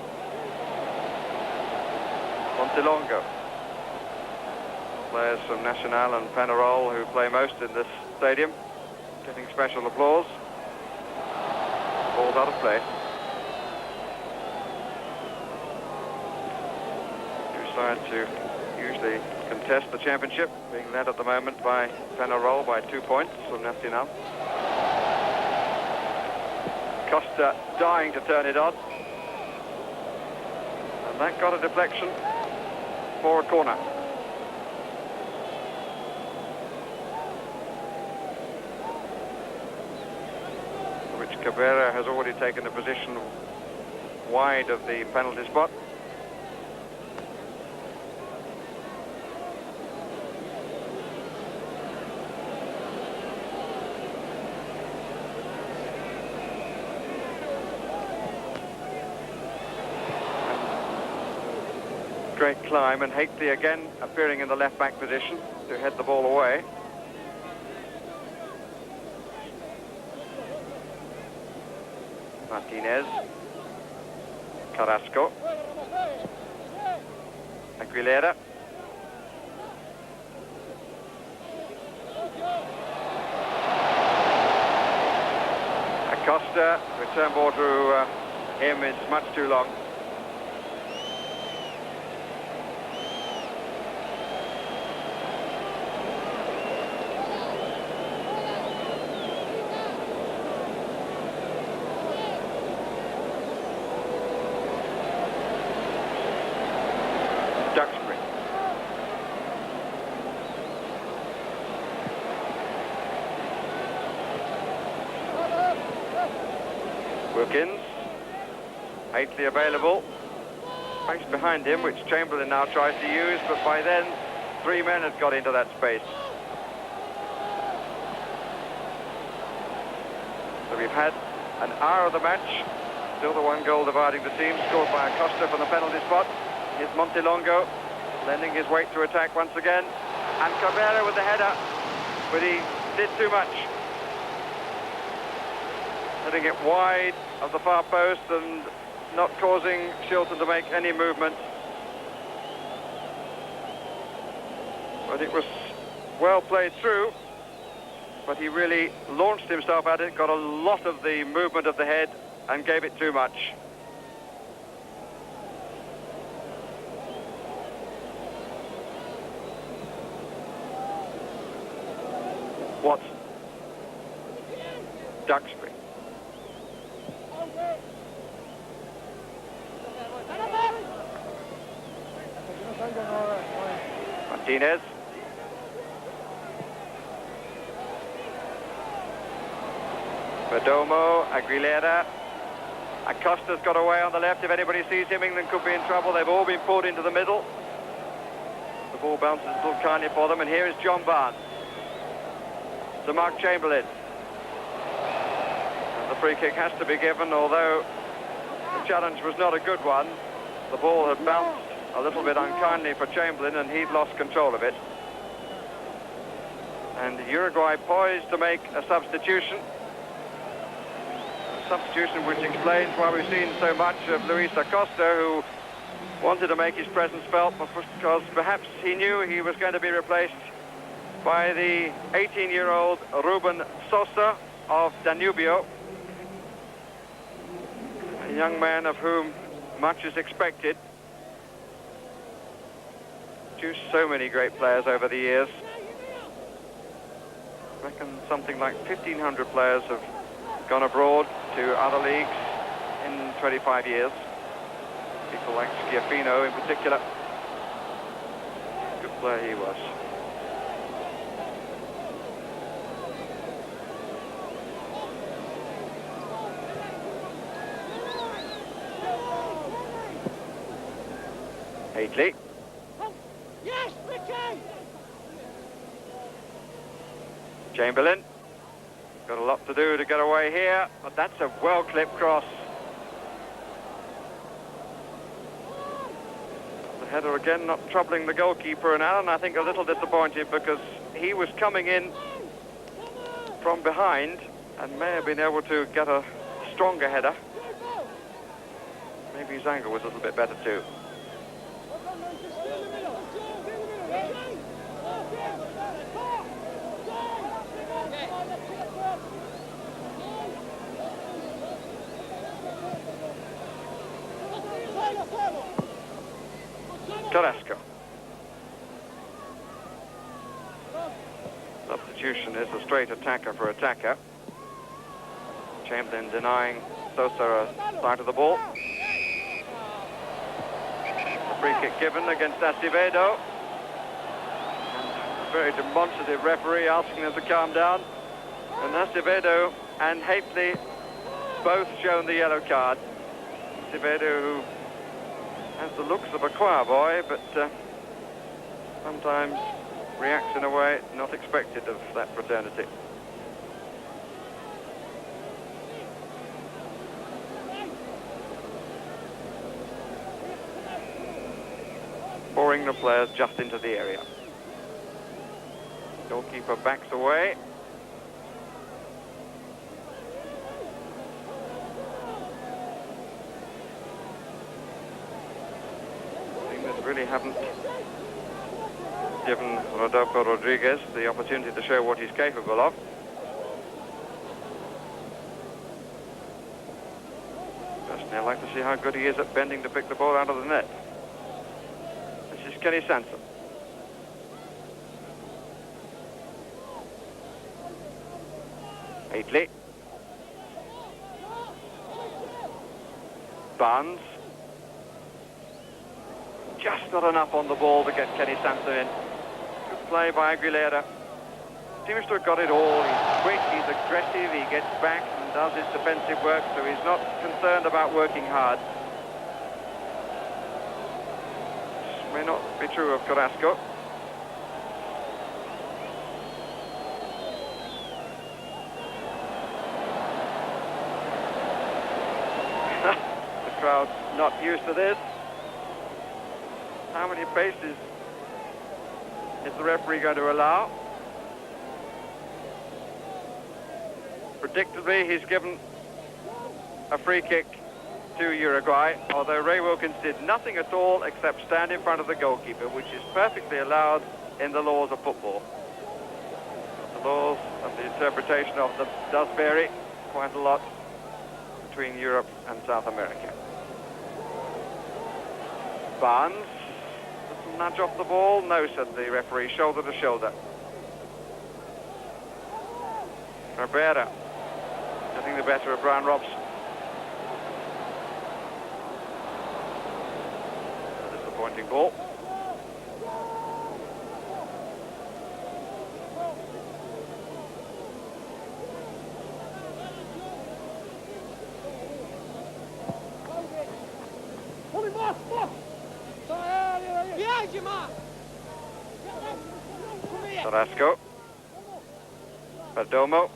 Montelongo. Players from Nacional and Penarol who play most in this stadium, getting special applause. Ball's out of play. Two sides who usually contest the championship, being led at the moment by Penarol by 2 points from Nacional. Costa dying to turn it on. And that got a deflection for a corner. Cabrera has already taken a position wide of the penalty spot. Great climb, and Haitley again appearing in the left-back position to head the ball away. Martinez, Carrasco, Aguilera, Acosta. Return ball to him is much too long. Wilkins. Haitley available. Space behind him, which Chamberlain now tries to use, but by then, 3 men had got into that space. So we've had an hour of the match. Still the 1 goal dividing the team, scored by Acosta from the penalty spot. Here's Montelongo, lending his weight to attack once again. And Cabrera with the header, but he did too much. Hitting it wide of the far post and not causing Shilton to make any movement. But it was well played through, but he really launched himself at it, got a lot of the movement of the head and gave it too much. Watson. Duxbury. Martinez. Perdomo, Aguilera. Acosta's got away on the left. If anybody sees him, England could be in trouble. They've all been pulled into the middle. The ball bounces a little kindly for them, and here is John Barnes. To Mark Chamberlain. And the free kick has to be given, although the challenge was not a good one. The ball had bounced a little bit unkindly for Chamberlain, and he'd lost control of it. And Uruguay poised to make a substitution. A substitution which explains why we've seen so much of Luis Acosta, who wanted to make his presence felt, because perhaps he knew he was going to be replaced by the 18-year-old Ruben Sosa of Danubio, a young man of whom much is expected. Produced so many great players over the years. I reckon something like 1,500 players have gone abroad to other leagues in 25 years. People like Schiaffino in particular. Good player he was. Haitley. Yes, Ricky! Chamberlain. Got a lot to do to get away here, but that's a well-clipped cross. The header again not troubling the goalkeeper, and Allen I think a little disappointed because he was coming in from behind and may have been able to get a stronger header. Maybe his angle was a little bit better too. Carrasco. Substitution is a straight attacker for attacker. Chamberlain denying Sosa a start of the ball. A free kick given against Acevedo. And a very demonstrative referee asking them to calm down. And Acevedo and Haitley both shown the yellow card. Acevedo, who has the looks of a choir boy, but sometimes reacts in a way not expected of that fraternity. Pouring the players just into the area. Goalkeeper backs away. Really haven't given Rodolfo Rodriguez the opportunity to show what he's capable of. Personally, I'd like to see how good he is at bending to pick the ball out of the net. This is Kenny Sansom. Haitley. Barnes. Just not enough on the ball to get Kenny Sansom in. Good play by Aguilera. Seems to have got it all. He's quick, he's aggressive, he gets back and does his defensive work, so he's not concerned about working hard. May not be true of Carrasco. The crowd's not used to this. How many paces is the referee going to allow? Predictably, he's given a free kick to Uruguay, although Ray Wilkins did nothing at all except stand in front of the goalkeeper, which is perfectly allowed in the laws of football. The laws of the interpretation of them does vary quite a lot between Europe and South America. Barnes, little nudge off the ball. No, said the referee, shoulder to shoulder. Cabrera getting the better of Brian Robson. A disappointing ball. Carrasco. Perdomo.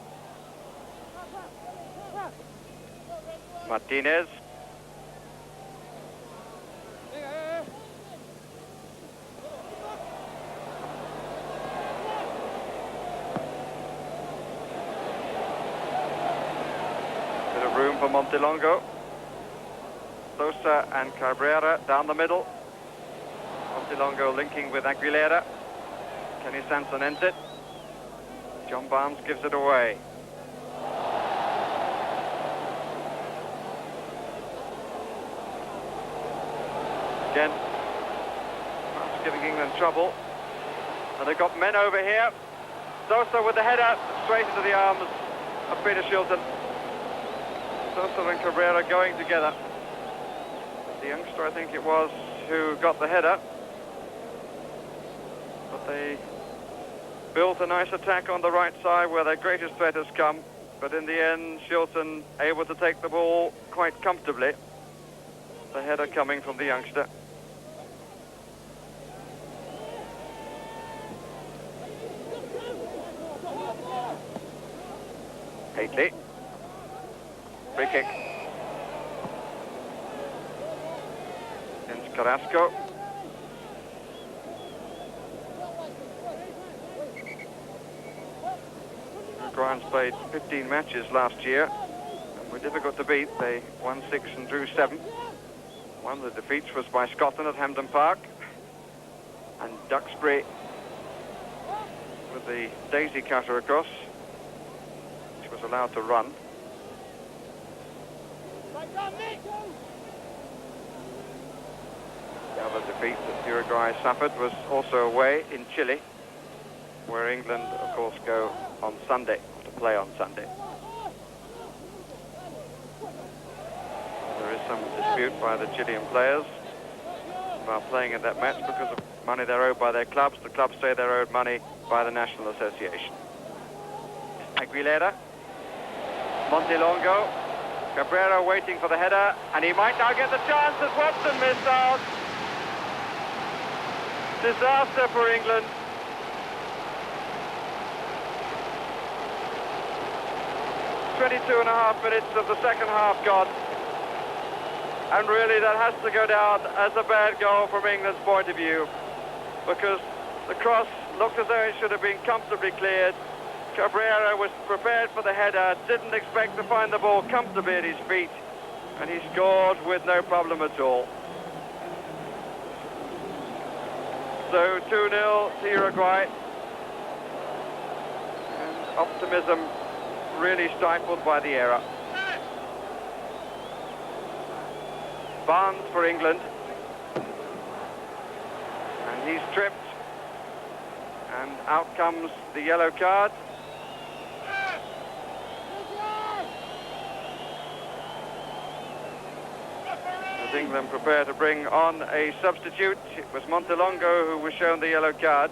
Martinez. Bit of room for Montelongo. Sosa and Cabrera down the middle. Montelongo linking with Aguilera. Kenny Sanson ends it. John Barnes gives it away. Again, that's giving England trouble. And they've got men over here. Sosa with the header straight into the arms of Peter Shilton. Sosa and Cabrera going together. The youngster, I think it was, who got the header. But they built a nice attack on the right side where their greatest threat has come. But in the end, Shilton able to take the ball quite comfortably. The header coming from the youngster. Hately. Free kick. Against Carrasco. Uruguayans played 15 matches last year and were difficult to beat. They won 6 and drew 7. One of the defeats was by Scotland at Hampden Park, and Duxbury with the daisy cutter across, which was allowed to run. The other defeat that Uruguay suffered was also away in Chile, where England, of course, go on Sunday, to play on Sunday. There is some dispute by the Chilean players about playing in that match because of money they're owed by their clubs. The clubs say they're owed money by the National Association. Aguilera. Montelongo. Cabrera waiting for the header, and he might now get the chance as Watson missed out. Disaster for England. .5 minutes of the second half gone. And really that has to go down as a bad goal from England's point of view, because the cross looked as though it should have been comfortably cleared. Cabrera was prepared for the header, didn't expect to find the ball comfortably at his feet, and he scored with no problem at all. So 2-0 to Uruguay, and optimism really stifled by the error. Barnes for England, and he's tripped, and out comes the yellow card. As England prepare to bring on a substitute, it was Montelongo who was shown the yellow card.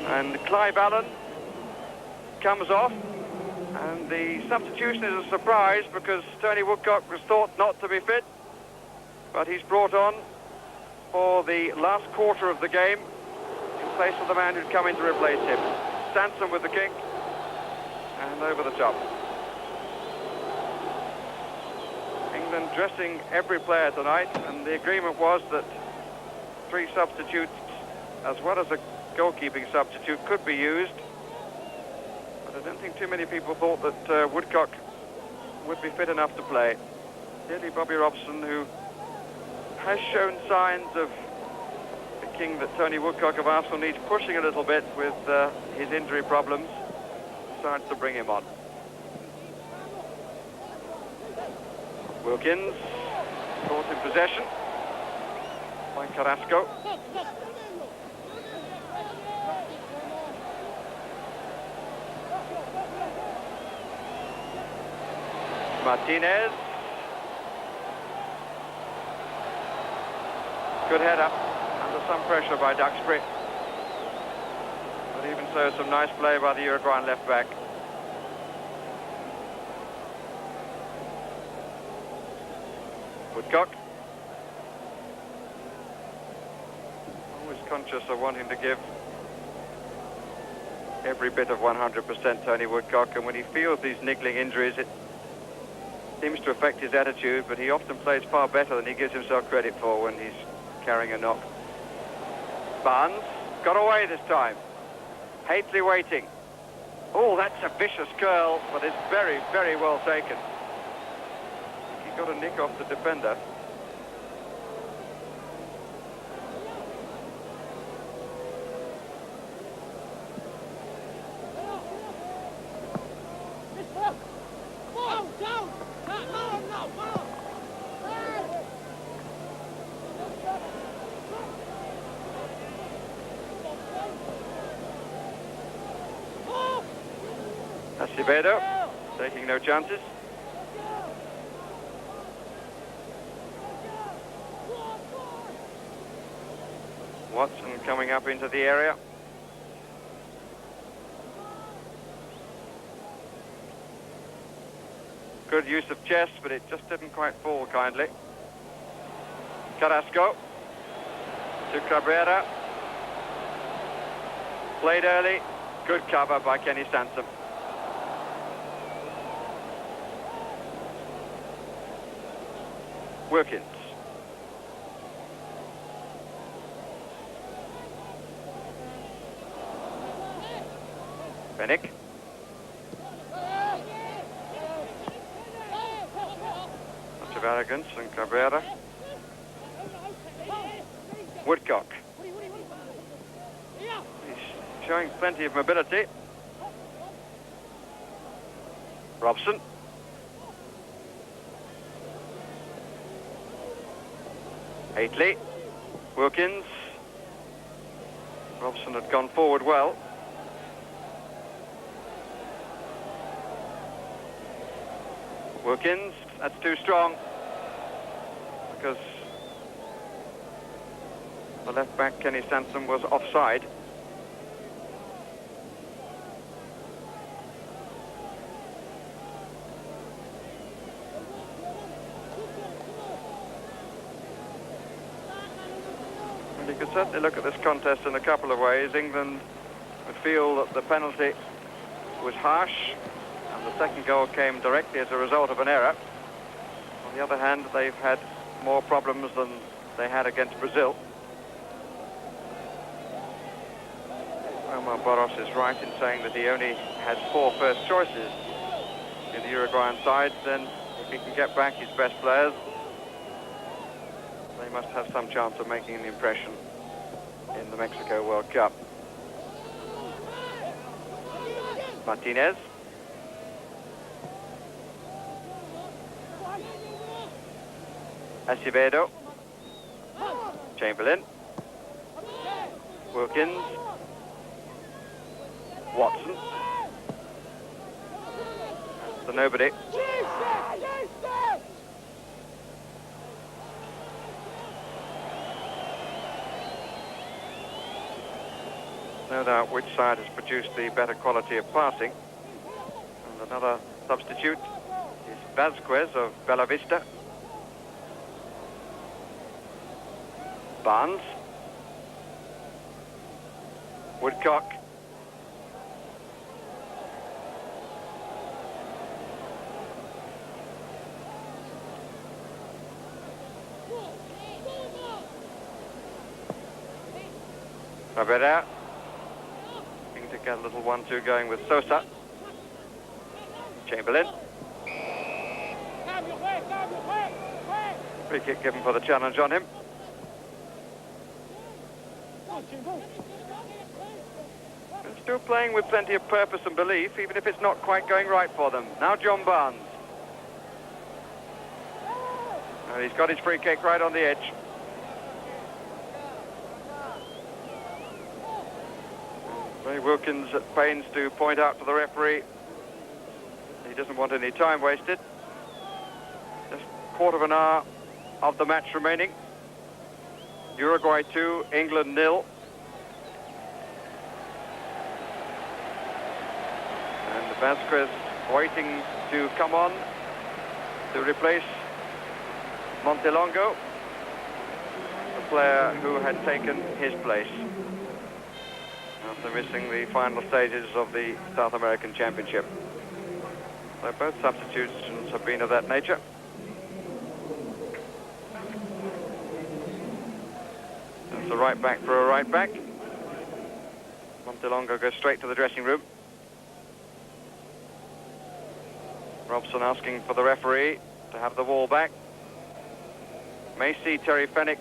And Clive Allen comes off. And the substitution is a surprise because Tony Woodcock was thought not to be fit, but he's brought on for the last quarter of the game in place of the man who'd come in to replace him. Sansom with the kick and over the top. England dressing every player tonight, and the agreement was that 3 substitutes as well as a goalkeeping substitute could be used. But I don't think too many people thought that Woodcock would be fit enough to play. Clearly Bobby Robson, who has shown signs of the king that Tony Woodcock of Arsenal needs pushing a little bit with his injury problems, decides to bring him on. Wilkins caught in possession by Carrasco. Martinez. Good header under some pressure by Duxbury. But even so, some nice play by the Uruguayan left back. Woodcock. Always conscious of wanting to give every bit of 100%, Tony Woodcock, and when he feels these niggling injuries, it seems to affect his attitude, but he often plays far better than he gives himself credit for when he's carrying a knock. Barnes got away this time. Hately waiting. Oh, that's a vicious curl, but it's very, very well taken. He got a nick off the defender. Acevedo taking no chances. Watson coming up into the area. Good use of chest, but it just didn't quite fall kindly. Carrasco to Cabrera. Played early. Good cover by Kenny Sansom. Wilkins. Fennick. Much of arrogance and Cabrera. Woodcock. He's showing plenty of mobility. Robson. Hately. Wilkins. Robson had gone forward well. Wilkins, that's too strong because the left back Kenny Sansom was offside. And you could certainly look at this contest in a couple of ways. England would feel that the penalty was harsh, and the second goal came directly as a result of an error. On the other hand, they've had more problems than they had against Brazil. Omar Boros is right in saying that he only has 4 first choices in the Uruguayan side. Then if he can get back his best players, they must have some chance of making an impression in the Mexico World Cup. Martinez. Acevedo. Chamberlain. Wilkins. Watson. That's the nobody. No doubt which side has produced the better quality of passing. And And another substitute is Vasquez of Bella Vista. Barnes. Woodcock. Cabrera. Looking to get a little 1-2 going with Sosa. Chamberlain. Free kick given for the challenge on him. And still playing with plenty of purpose and belief, even if it's not quite going right for them. Now John Barnes. And he's got his free kick right on the edge. Ray Wilkins at pains to point out to the referee he doesn't want any time wasted. Just a quarter of an hour of the match remaining. Uruguay 2, England 0. And Vasquez waiting to come on to replace Montelongo, the player who had taken his place after missing the final stages of the South American Championship. So both substitutions have been of that nature. That's a right back for a right back. Montelongo goes straight to the dressing room. Robson asking for the referee to have the ball back. Macy, Terry Fennick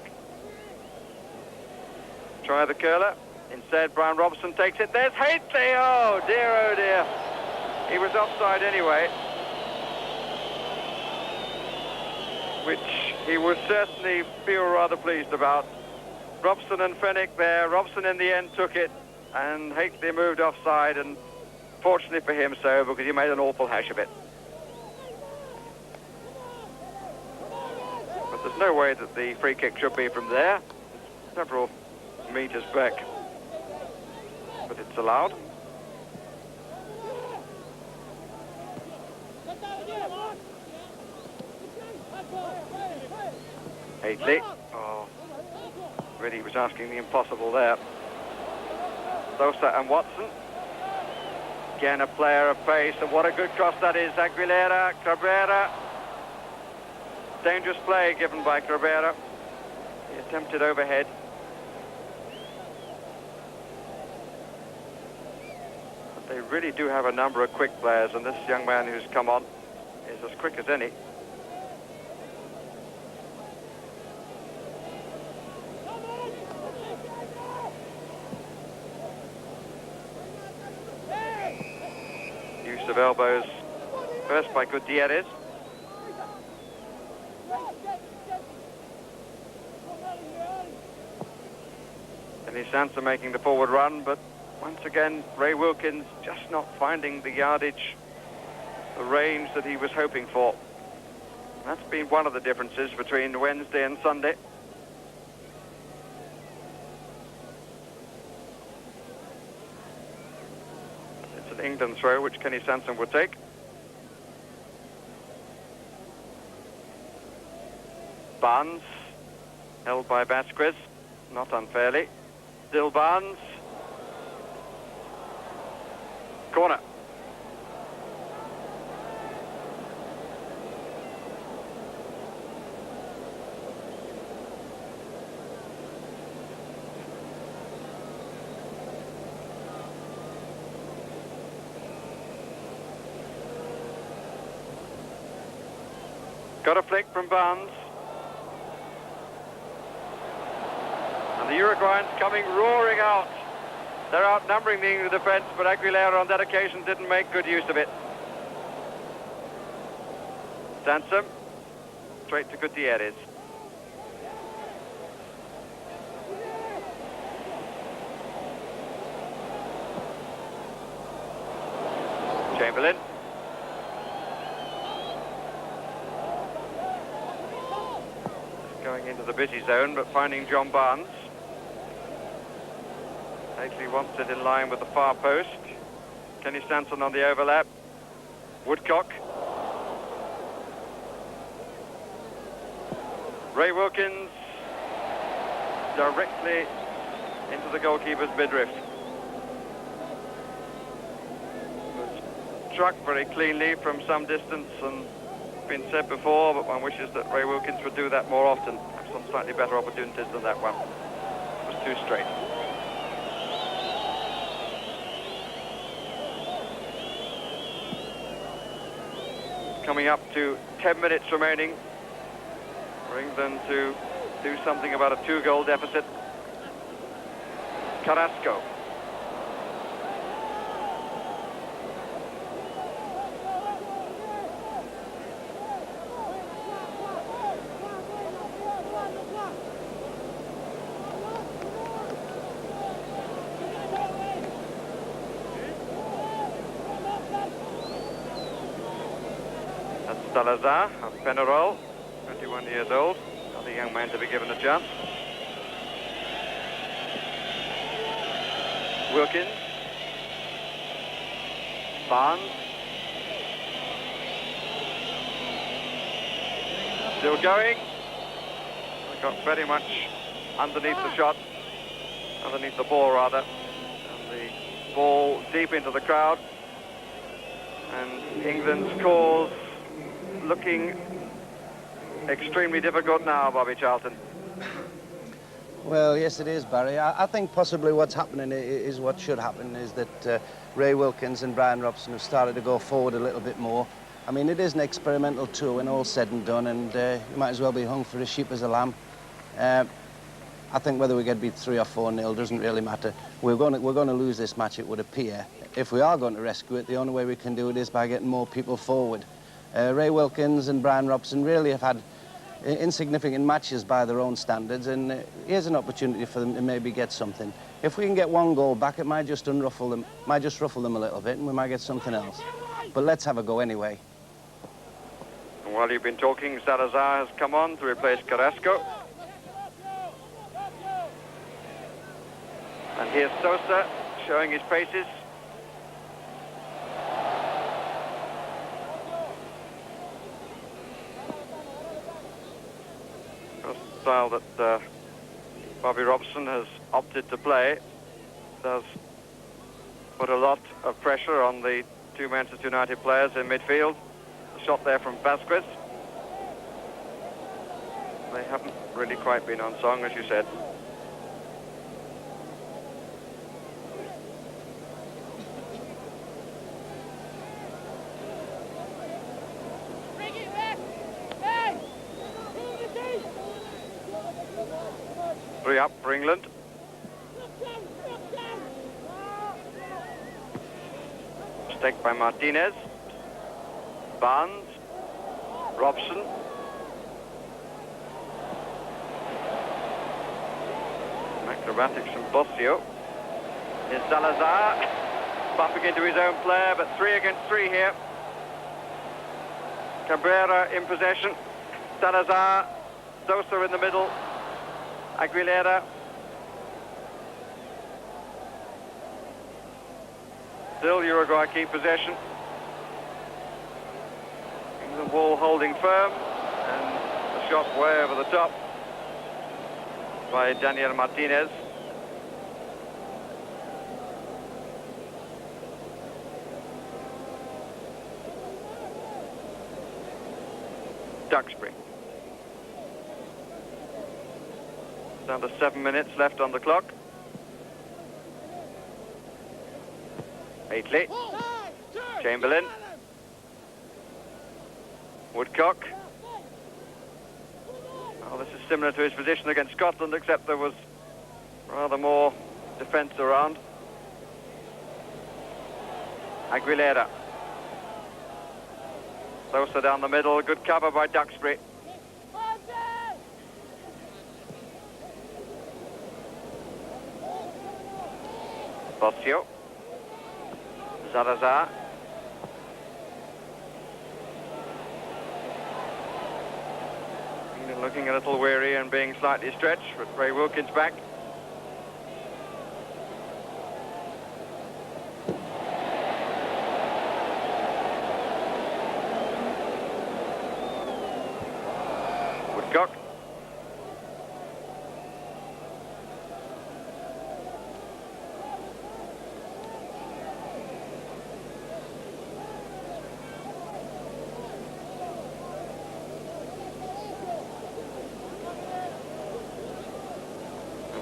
try the curler. Instead, Brian Robson takes it. There's Hately. Oh dear. He was offside anyway, which he would certainly feel rather pleased about. Robson and Fennick there. Robson in the end took it, and Hately moved offside, and fortunately for him so, because he made an awful hash of it. But there's no way that the free kick should be from there. It's several meters back. But it's allowed. Hately. Oh, really was asking the impossible there. Sosa and Watson. Again, a player of pace, and what a good cross that is. Aguilera, Cabrera. Dangerous play given by Cabrera. He attempted overhead. They really do have a number of quick players, and this young man who's come on is as quick as any. Use of elbows first by Gutierrez. Kenny Sansa making the forward run, but once again, Ray Wilkins just not finding the yardage, the range that he was hoping for. That's been one of the differences between Wednesday and Sunday. It's an England throw, which Kenny Sanson would take. Barnes, held by Vasquez, not unfairly. Still Barnes. Corner. Got a flick from Barnes. And the Uruguayans coming roaring out. They're outnumbering the England defence, but Aguilera on that occasion didn't make good use of it. Sansom, straight to Gutierrez. Chamberlain. Going into the busy zone, but finding John Barnes. Hately wants it in line with the far post. Kenny Sanson on the overlap. Woodcock. Ray Wilkins directly into the goalkeeper's midriff. Struck very cleanly from some distance, and been said before, but one wishes that Ray Wilkins would do that more often. Have some slightly better opportunities than that one. It was too straight. Coming up to 10 minutes remaining for England to do something about a 2-goal deficit. Carrasco. That's Salazar of Penarol, 21 years old. Another young man to be given a chance. Wilkins. Barnes. Still going. Got very much underneath the shot. Underneath the ball, rather. And the ball deep into the crowd. And England's cause looking extremely difficult now, Bobby Charlton. Well, yes, it is, Barry. I think possibly what's happening is what should happen, is that Ray Wilkins and Brian Robson have started to go forward a little bit more. I mean, it is an experimental tour when all's said and done, and you might as well be hung for a sheep as a lamb. I think whether we get beat 3 or 4-0 doesn't really matter. We're going to lose this match, it would appear. If we are going to rescue it, the only way we can do it is by getting more people forward. Ray Wilkins and Brian Robson really have had insignificant matches by their own standards, and here's an opportunity for them to maybe get something. If we can get 1 goal back, it might just ruffle them a little bit, and we might get something else. But let's have a go anyway. While you've been talking, Salazar has come on to replace Carrasco. And here's Sosa showing his paces. The style that Bobby Robson has opted to play does put a lot of pressure on the 2 Manchester United players in midfield. The shot there from Vasquez. They haven't really quite been on song, as you said. Three up for England. Mistake by Martinez. Barnes. Robson. Acrobatics from Bossio. Here's Salazar. Bumping into his own player, but 3 against 3 here. Cabrera in possession. Salazar. Sosa in the middle. Aguilera. Still Uruguay keep possession. The ball holding firm, and a shot way over the top by Daniel Martinez. Duxbury. Down to 7 minutes left on the clock. Aitley. Chamberlain. Woodcock. Oh, this is similar to his position against Scotland, except there was rather more defence around. Aguilera. Sosa down the middle, good cover by Duxbury. Bossio. Salazar. Looking a little weary and being slightly stretched, but Ray Wilkins back.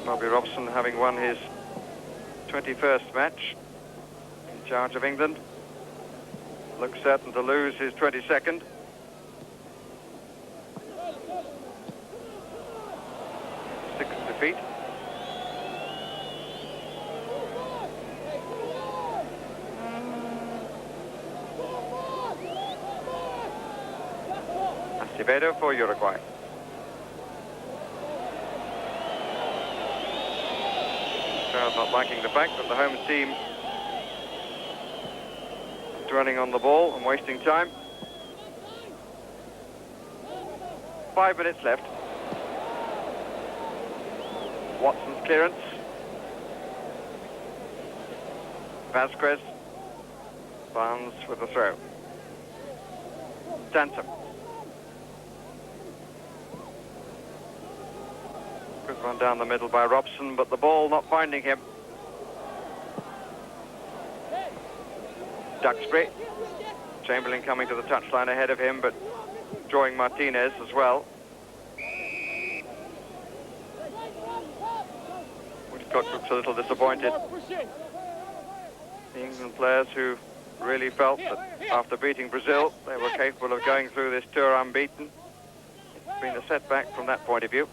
Bobby Robson, having won his 21st match in charge of England, looks certain to lose his 22nd. Sixth defeat. Acevedo for Uruguay. Crowd not liking the fact that the home team is running on the ball and wasting time. 5 minutes left. Watson's clearance. Vasquez. Barnes with the throw. Sansom. Good run down the middle by Robson, but the ball not finding him. Duxbury. Chamberlain coming to the touchline ahead of him, but drawing Martinez as well. Woodcock looks a little disappointed. The England players who really felt that after beating Brazil, they were capable of going through this tour unbeaten. It's been a setback from that point of view.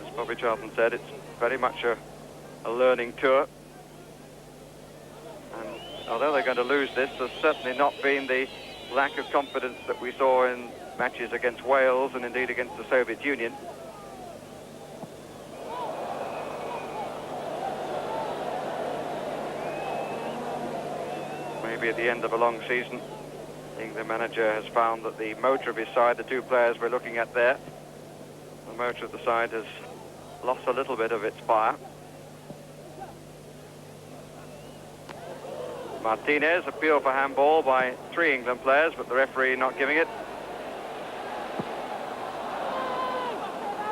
As Bobby Charlton said, it's very much a learning tour. And although they're going to lose this, there's certainly not been the lack of confidence that we saw in matches against Wales and indeed against the Soviet Union. Maybe at the end of a long season, the England manager has found that the motor of his side, the two players we're looking at there, the motor of the side has lost a little bit of its fire. Martinez, appeal for handball by 3 England players, but the referee not giving it.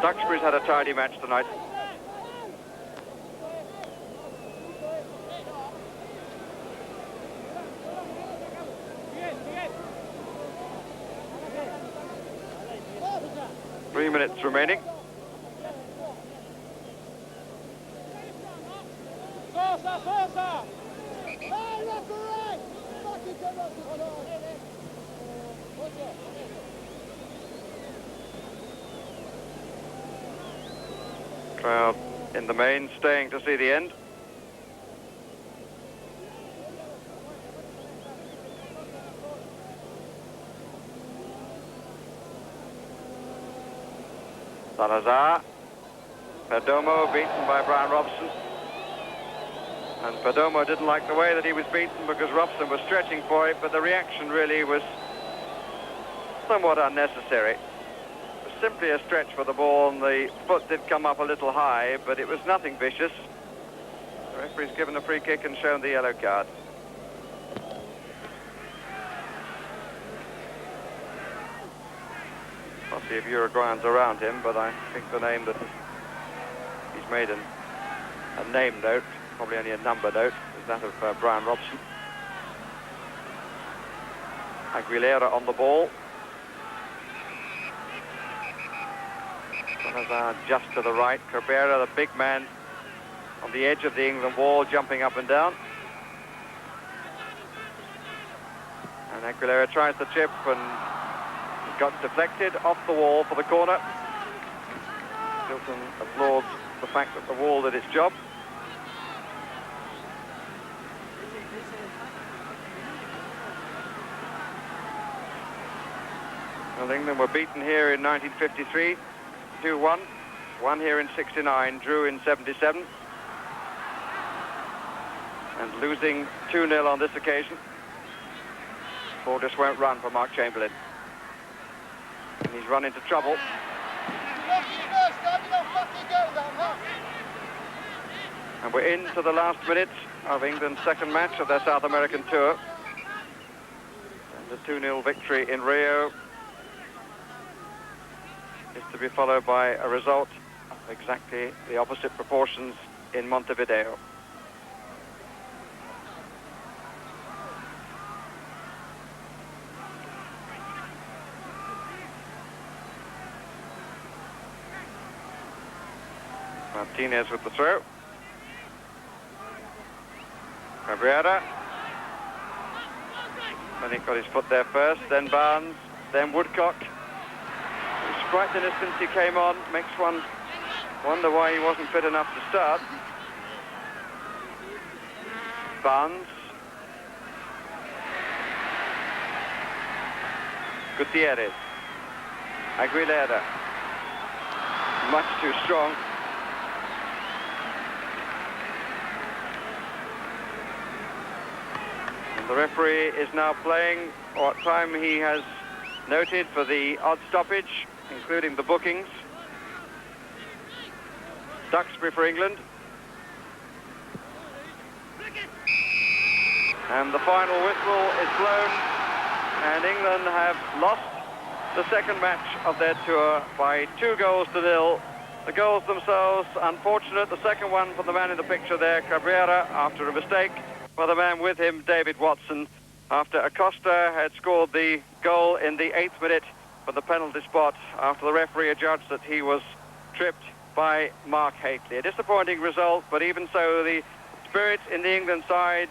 Duxbury's had a tidy match tonight. Three minutes remaining. Crowd in the main staying to see the end. Salazar. Perdomo beaten by Brian Robson. And Perdomo didn't like the way that he was beaten because Robson was stretching for it, but the reaction really was somewhat unnecessary. It was simply a stretch for the ball, and the foot did come up a little high, but it was nothing vicious. The referee's given a free kick and shown the yellow card. Posse of Uruguayans around him, but I think the name that he's made a name note, probably only a number note, is that of Brian Robson. Aguilera on the ball. Salazar just to the right. Cabrera, the big man, on the edge of the England wall, jumping up and down. And Aguilera tries to chip and got deflected off the wall for the corner. Hilton applauds the fact that the wall did its job. Well, England were beaten here in 1953, 2-1, won here in 69, drew in 77, and losing 2-0 on this occasion. Ball just won't run for Mark Chamberlain. And he's run into trouble. And we're into the last minutes of England's second match of their South American tour. And a 2-0 victory in Rio is to be followed by a result of exactly the opposite proportions in Montevideo. Martinez with the throw. Cabrera. And he got his foot there first, then Barnes, then Woodcock. He was quite the distance he came on. Makes one wonder why he wasn't fit enough to start. Barnes. Gutierrez. Aguilera. Much too strong. And the referee is now playing what time he has noted for the odd stoppage, including the bookings. Duxbury for England. And the final whistle is blown, and England have lost the second match of their tour by 2-0. The goals themselves unfortunate. The second one from the man in the picture there, Cabrera, after a mistake. For the man with him, David Watson, after Acosta had scored the goal in the 8th minute from the penalty spot, after the referee adjudged that he was tripped by Mark Hateley. A disappointing result, but even so, the spirit in the England side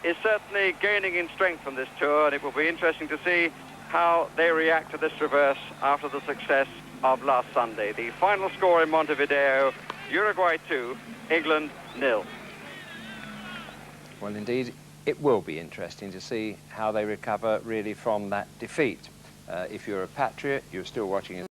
is certainly gaining in strength from this tour, and it will be interesting to see how they react to this reverse after the success of last Sunday. The final score in Montevideo, Uruguay 2, England 0. Well, indeed, it will be interesting to see how they recover really from that defeat. If you're a patriot, you're still watching